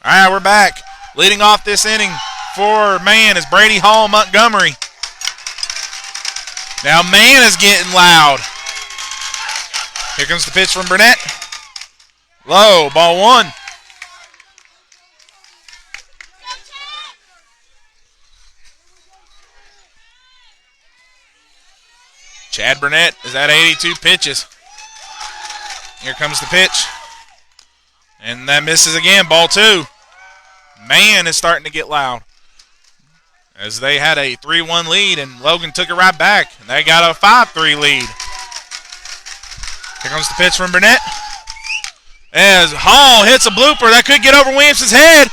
All right, we're back. Leading off this inning for Man is Brady Hall Montgomery. Now Man is getting loud. Here comes the pitch from Burnett. Low, ball one. Chad Burnett is at 82 pitches. Here comes the pitch. And that misses again, ball two. Man is starting to get loud. As they had a 3-1 lead, and Logan took it right back. And they got a 5-3 lead. Here comes the pitch from Burnett. As Hall hits a blooper that could get over Williamson's head.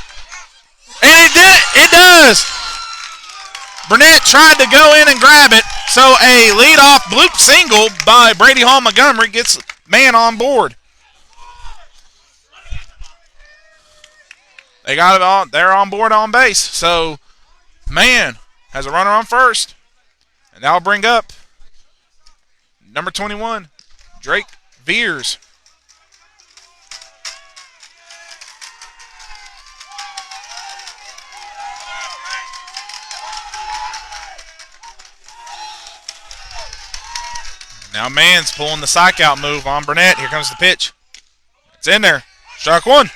And it did. It does. Burnett tried to go in and grab it. So a leadoff bloop single by Brady Hall Montgomery gets Man on board. They got it on. They're on board on base. So Man has a runner on first. And that'll bring up number 21, Drake Veers. Now Man's pulling the psych out move on Burnett. Here comes the pitch. It's in there. Strike one.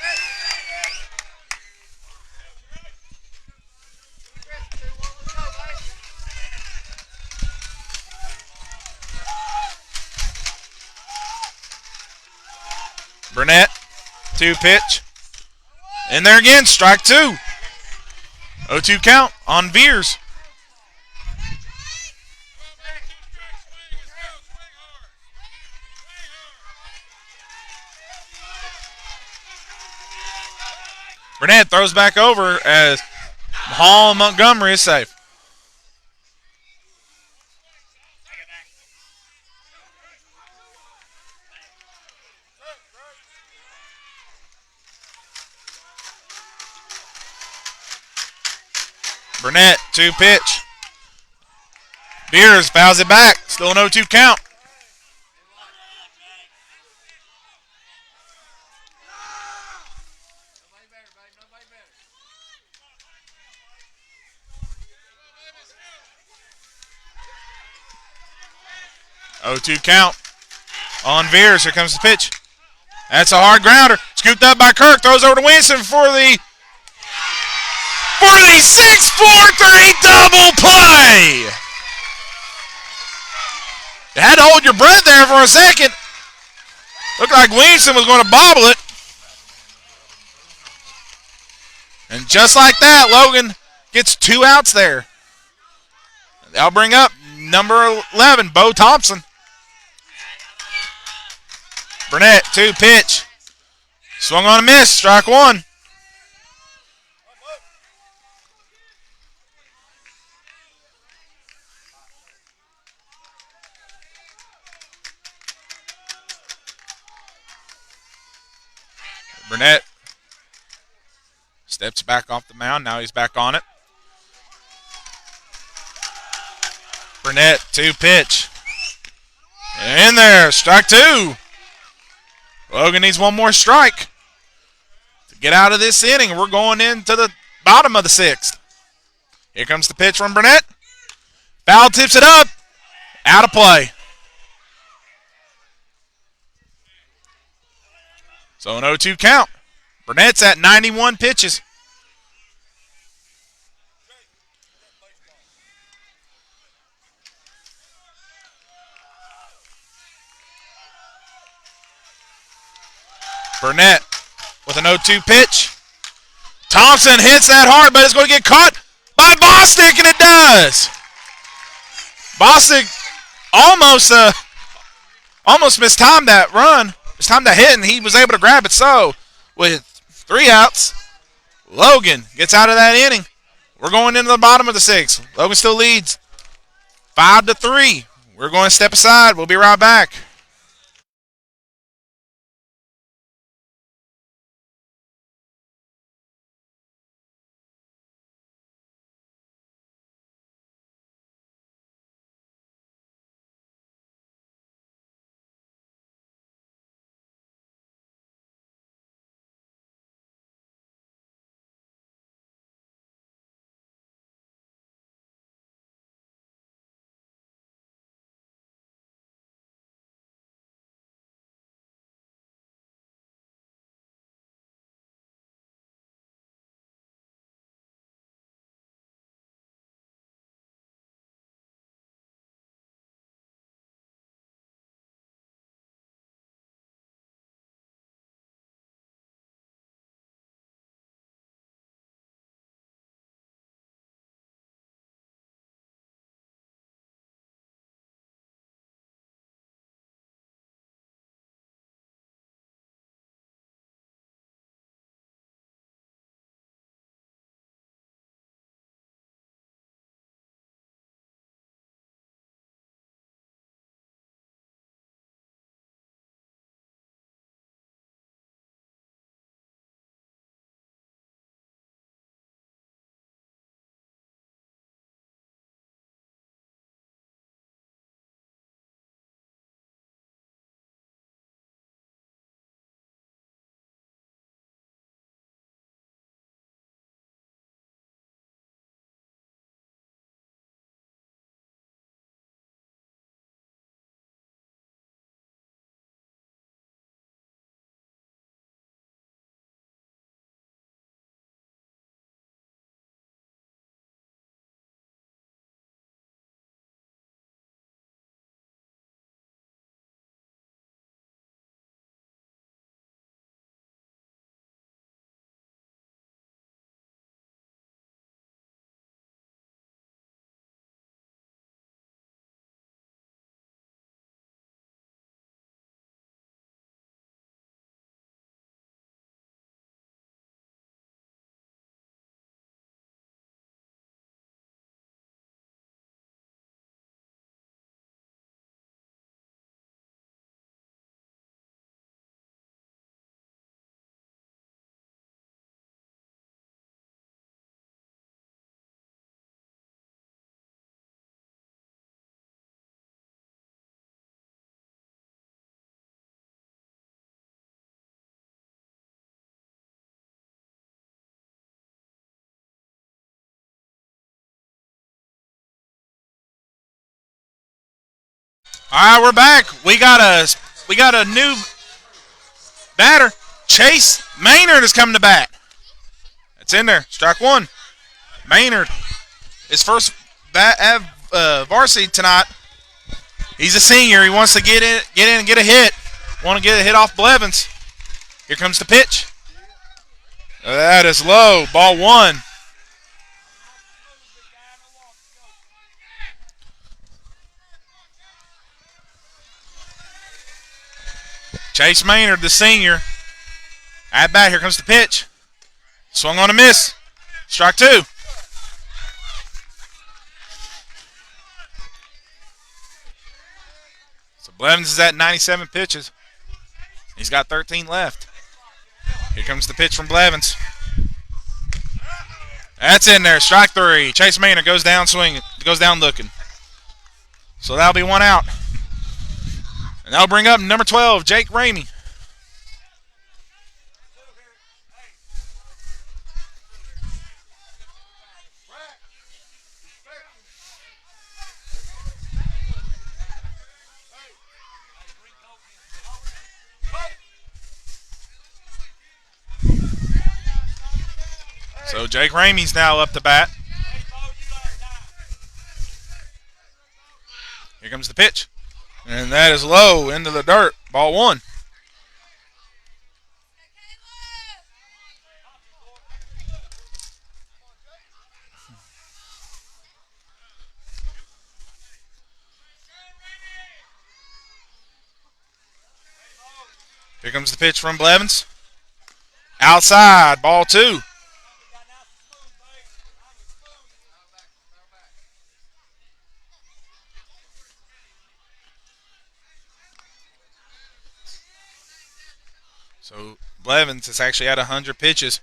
Burnett, 2 pitch. In there again, strike two. 0-2 count on Veers. Burnett throws back over as Hall and Montgomery is safe. Burnett, 2 pitch. Veers fouls it back. Still an 0-2 count. Oh-2 count on Veers. Here comes the pitch. That's a hard grounder. Scooped up by Kirk. Throws over to Winston for the 6-4-3 double play. You had to hold your breath there for a second. Looked like Williamson was going to bobble it. And just like that, Logan gets 2 outs there. That'll bring up number 11, Bo Thompson. Burnett, 2 pitch. Swung on a miss, strike one. Burnett steps back off the mound. Now he's back on it. Burnett, 2 pitch. In there, strike two. Logan needs one more strike to get out of this inning. We're going into the bottom of the 6th. Here comes the pitch from Burnett. Foul tips it up. Out of play. So an 0-2 count. Burnett's at 91 pitches. Burnett with an 0-2 pitch. Thompson hits that hard, but it's going to get caught by Bostic, and it does. Bostic almost mistimed that run. Mistimed that hit, and he was able to grab it. So, with 3 outs, Logan gets out of that inning. We're going into the bottom of the 6th. Logan still leads 5-3. We're going to step aside. We'll be right back. All right, we're back. We got a new batter. Chase Maynard is coming to bat. It's in there. Strike one. Maynard, his first bat at varsity tonight. He's a senior. He wants to get in, and get a hit. Want to get a hit off Blevins. Here comes the pitch. That is low. Ball one. Chase Maynard, the senior. At bat, here comes the pitch. Swung on a miss. Strike two. So Blevins is at 97 pitches. He's got 13 left. Here comes the pitch from Blevins. That's in there. Strike three. Chase Maynard goes down swinging. Goes down looking. So that'll be one out. And that'll bring up number 12, Jake Ramey. So Jake Ramey's now up to bat. Here comes the pitch. And that is low into the dirt. Ball one. Here comes the pitch from Blevins. Outside. Ball two. So Blevins is actually at 100 pitches.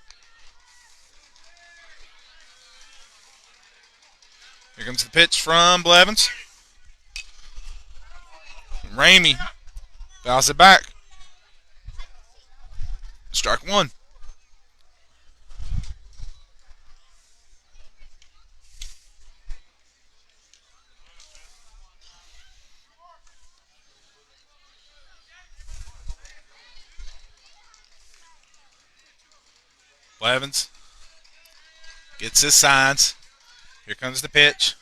Here comes the pitch from Blevins. Ramey fouls it back. Strike one. Blevins gets his signs. Here comes the pitch.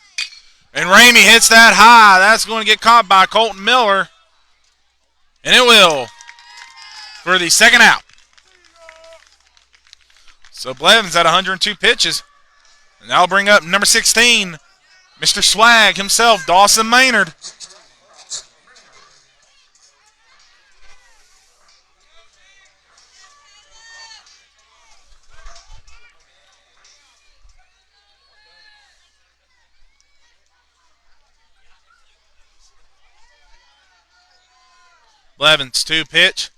And Ramey hits that high. That's going to get caught by Colton Miller. And it will for the second out. So Blevins at 102 pitches. And that'll bring up number 16, Mr. Swag himself, Dawson Maynard. Blevins, 2 pitch.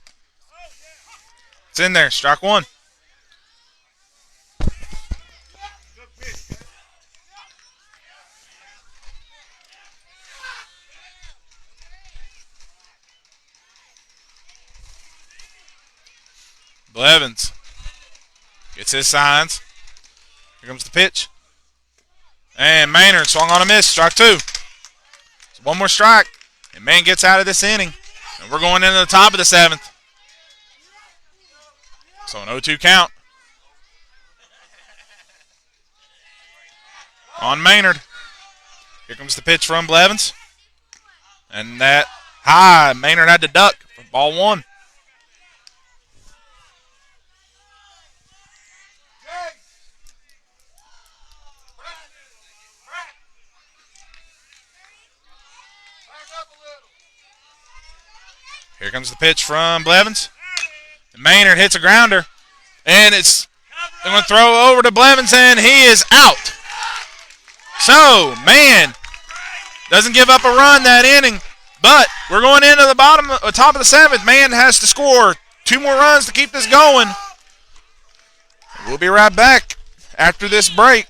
It's in there. Strike one. Blevins gets his signs. Here comes the pitch. And Maynard swung on a miss. Strike two. So one more strike. And man gets out of this inning. And we're going into the top of the 7th. So an 0-2 count on Maynard. Here comes the pitch from Blevins. And that high, Maynard had to duck for ball one. Here comes the pitch from Blevins. And Maynard hits a grounder. And it's going to throw over to Blevins, and he is out. So, man, doesn't give up a run that inning. But we're going into the top of the 7th. Man has to score 2 more runs to keep this going. We'll be right back after this break.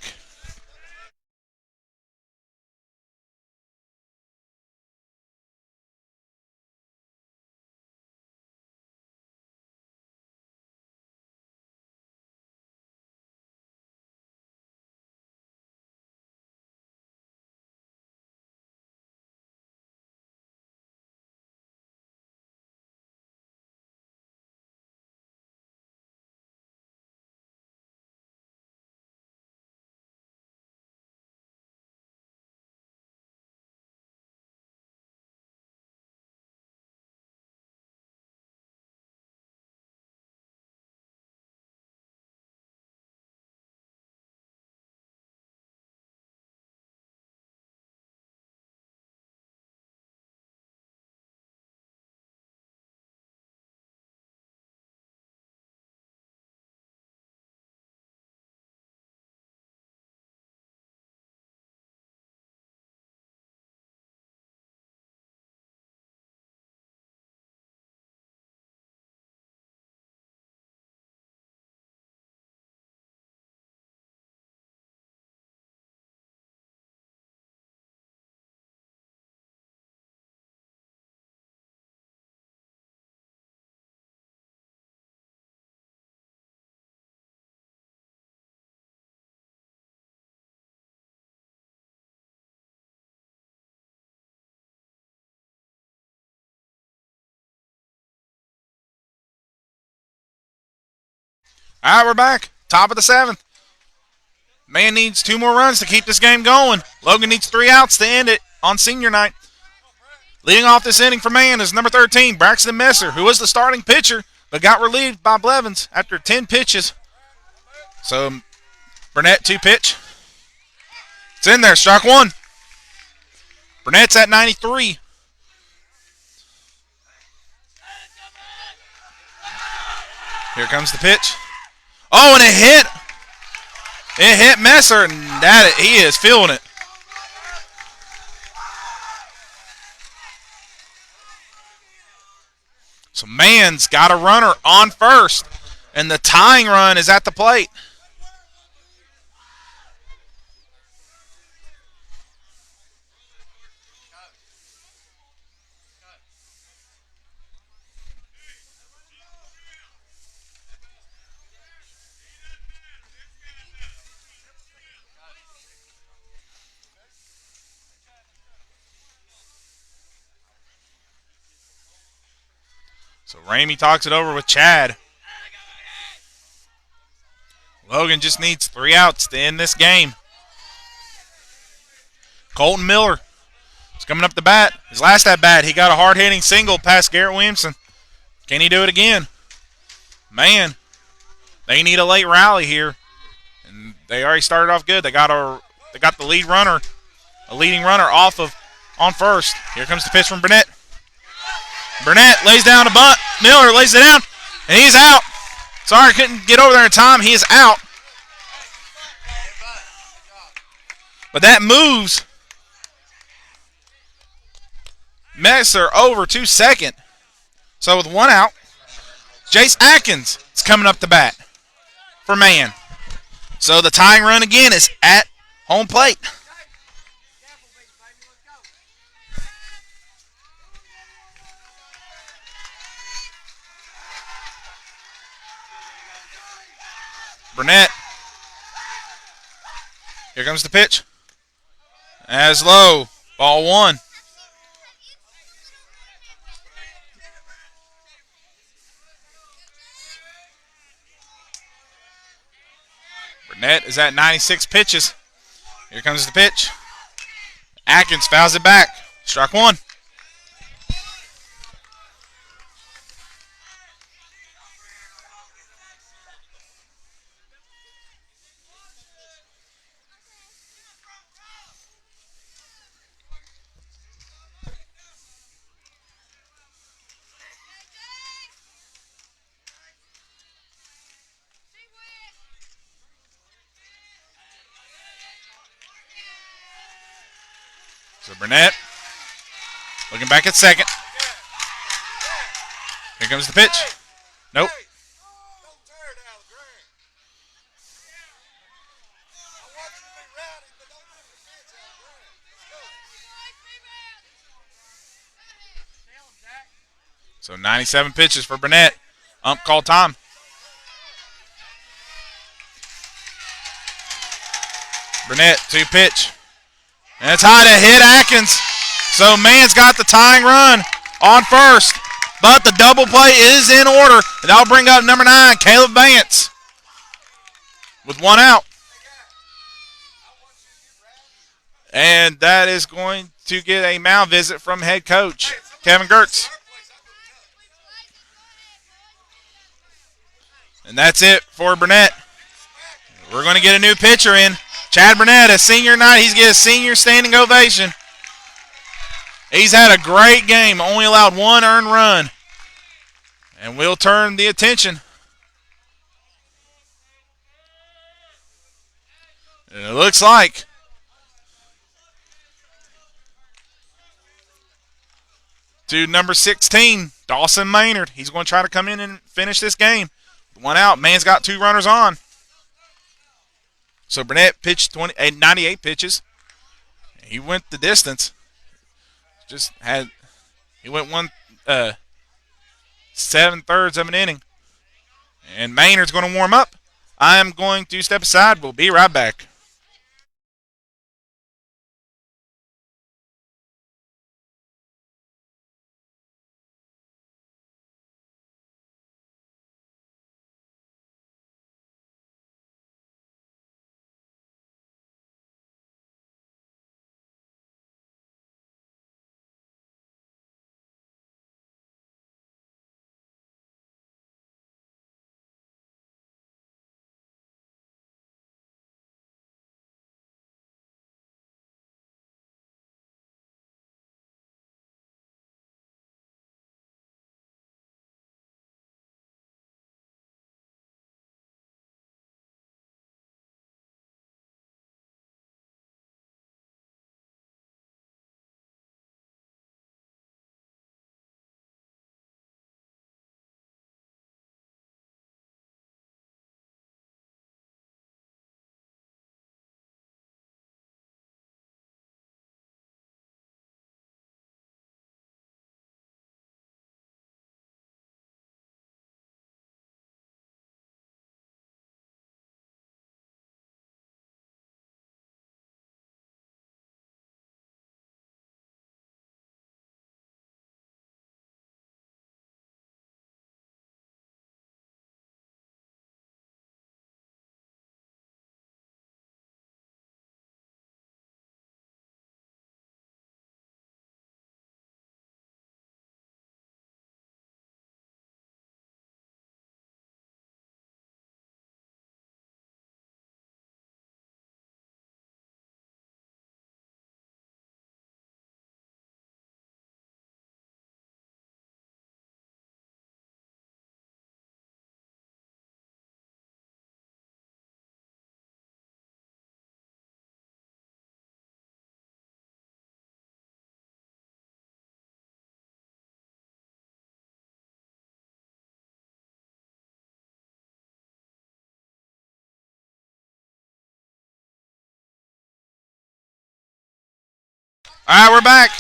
All right, we're back. Top of the 7th. Man needs 2 more runs to keep this game going. Logan needs 3 outs to end it on senior night. Leading off this inning for Man is number 13, Braxton Messer, who was the starting pitcher but got relieved by Blevins after 10 pitches. So Burnett 2-pitch. It's in there, strike 1. Burnett's at 93. Here comes the pitch. Oh, and it hit. It hit Messer, and he is feeling it. So Man's got a runner on first, and the tying run is at the plate. So Ramey talks it over with Chad. Logan just needs 3 outs to end this game. Colton Miller is coming up the bat. His last at bat, he got a hard-hitting single past Garrett Williamson. Can he do it again? Man, they need a late rally here, and they already started off good. They got the leading runner off of on first. Here comes the pitch from Burnett. Burnett lays down a bunt. Miller lays it down, and he's out. Sorry, couldn't get over there in time. He is out. But that moves Messer over to second. So with 1 out, Jace Atkins is coming up the bat for Man. So the tying run again is at home plate. Burnett. Here comes the pitch. As low. Ball 1. Burnett is at 96 pitches. Here comes the pitch. Atkins fouls it back. Strike 1. So Burnett looking back at second. Here comes the pitch. Nope. So 97 pitches for Burnett. Ump call time. Burnett 2-pitch. And it's high to hit Atkins. So Man's got the tying run on first. But the double play is in order. And that'll bring up number 9, Caleb Vance. With 1 out. And that is going to get a mound visit from head coach Kevin Gertz. And that's it for Burnett. We're going to get a new pitcher in. Chad Burnett, a senior night. He's getting a senior standing ovation. He's had a great game. Only allowed 1 earned run. And we'll turn the attention. And it looks like to number 16, Dawson Maynard. He's going to try to come in and finish this game. 1 out. Man's got 2 runners on. So Burnett pitched 98 pitches. He went the distance. He went 7/3 of an inning. And Maynard's going to warm up. I am going to step aside. We'll be right back. All right, we're back.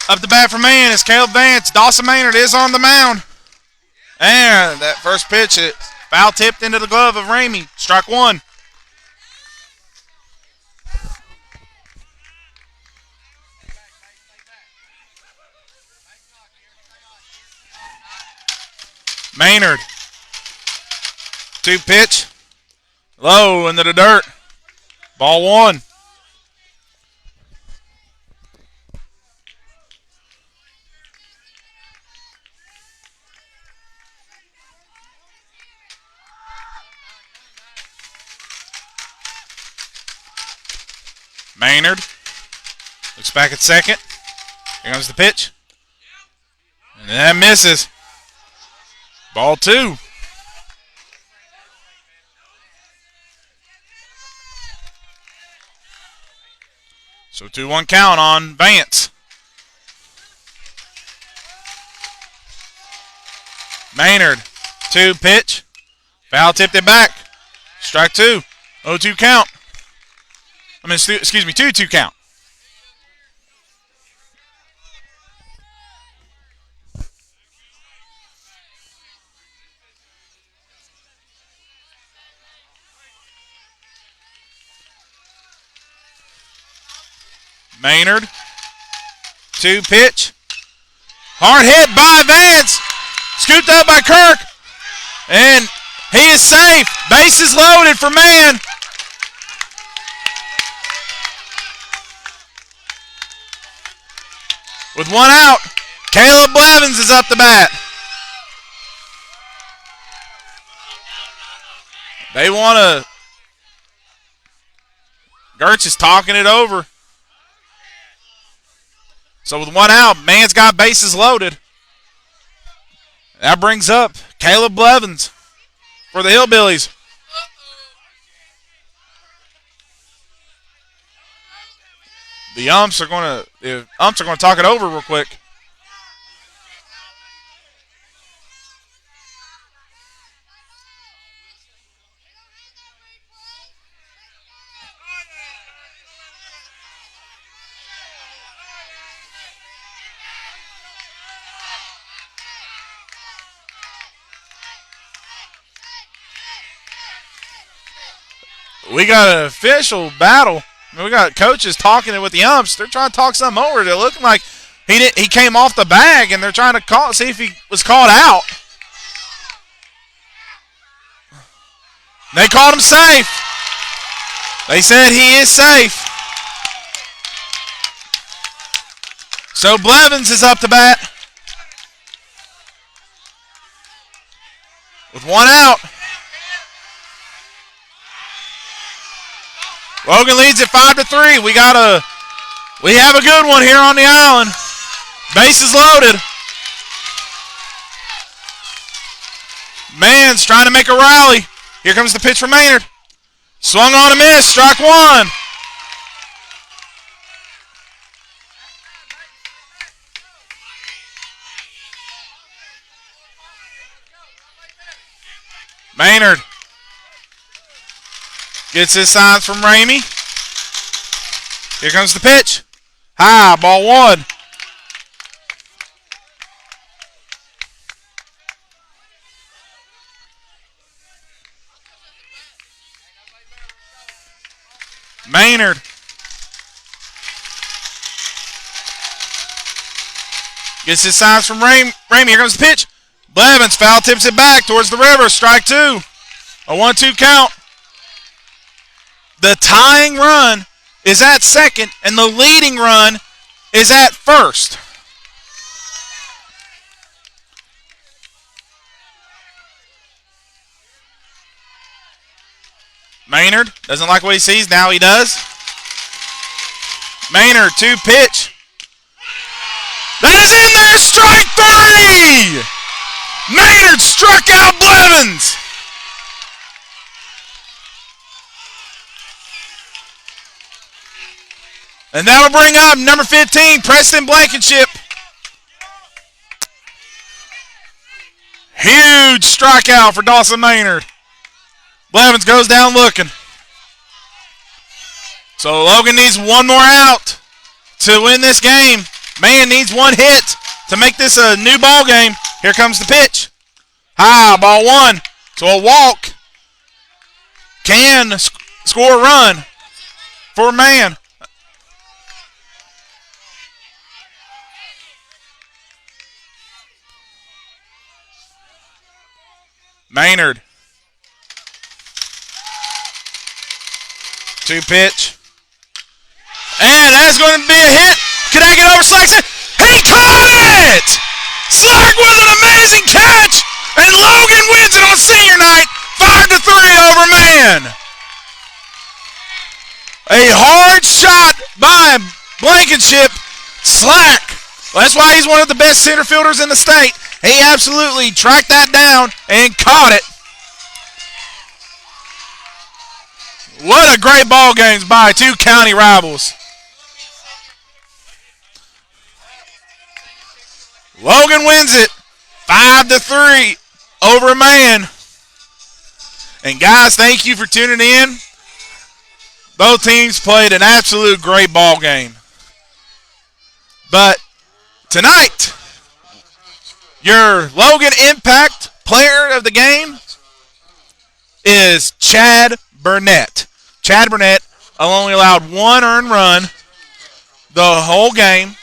Up the bat for man is Caleb Vance. Dawson Maynard is on the mound. And that first pitch, it foul tipped into the glove of Ramey. Strike one. Maynard. 2 pitch. Low into the dirt. Ball one. Maynard looks back at second. Here comes the pitch. And that misses. Ball two. So 2-1 count on Vance. Maynard, 2 pitch. Foul tipped it back. Strike two. 0-2 count. Excuse me, 2-2 count. Maynard, 2 pitch. Hard hit by Vance. Scooped up by Kirk. And he is safe. Bases loaded for man. With 1 out, Caleb Blevins is up the bat. They want to. Gertz is talking it over. So with 1 out, man's got bases loaded. That brings up Caleb Blevins for the Hillbillies. The umps are going to talk it over real quick. We got an official battle. We got coaches talking it with the umps. They're trying to talk something over. It looked like he came off the bag, and they're trying to see if he was called out. They called him safe. They said he is safe. So Blevins is up to bat with 1 out. Logan leads it 5-3. We have a good one here on the island. Bases loaded. Man's trying to make a rally. Here comes the pitch from Maynard. Swung on a miss. Strike one. Maynard gets his signs from Ramey. Here comes the pitch. High, ball one. Maynard gets his signs from Ramey. Here comes the pitch. Blevins foul tips it back towards the river. Strike two. A 1-2 count. The tying run is at second, and the leading run is at first. Maynard doesn't like what he sees. Now he does. Maynard, 2 pitch. That is in there. Strike three. Maynard struck out Blevins. And that'll bring up number 15, Preston Blankenship. Huge strikeout for Dawson Maynard. Blevins goes down looking. So Logan needs one more out to win this game. Man needs one hit to make this a new ball game. Here comes the pitch. High, ball one. So a walk can score a run for Man. Maynard. 2-pitch. And that's going to be a hit. Can I get over Slack's head? He caught it! Slack with an amazing catch! And Logan wins it on senior night, 5-3 over Man. A hard shot by Blankenship. Slack. Well, that's why he's one of the best center fielders in the state. He absolutely tracked that down and caught it. What a great ball games by two county rivals. Logan wins it 5-3 over Man. And guys, thank you for tuning in. Both teams played an absolute great ball game. But tonight, your Logan Impact player of the game is Chad Burnett. Chad Burnett only allowed one earned run the whole game.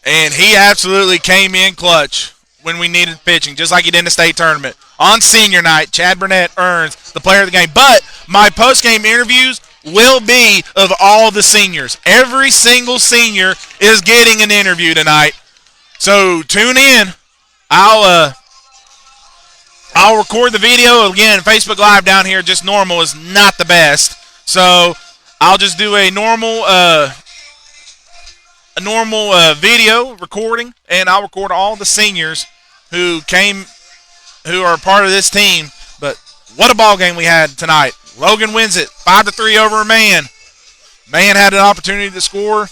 And he absolutely came in clutch when we needed pitching, just like he did in the state tournament. On senior night, Chad Burnett earns the player of the game. But my post-game interviews will be of all the seniors. Every single senior is getting an interview tonight. So tune in. I'll record the video. Again, Facebook Live down here, just normal, is not the best. So I'll just do a normal video recording, and I'll record all the seniors who are part of this team. But what a ball game we had tonight. Logan wins it 5-3 over Man. Man had an opportunity to score.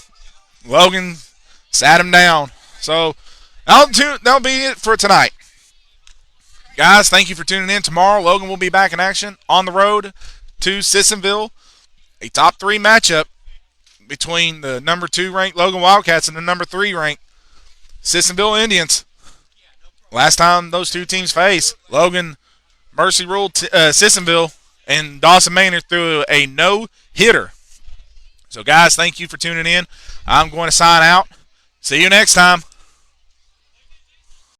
Logan sat him down. So that'll be it for tonight. Guys, thank you for tuning in. Tomorrow, Logan will be back in action on the road to Sissonville. A top 3 matchup between the number 2 ranked Logan Wildcats and the number 3 ranked Sissonville Indians. Last time those two teams faced, Logan mercy ruled Sissonville, and Dawson Maynard threw a no-hitter. So, guys, thank you for tuning in. I'm going to sign out. See you next time.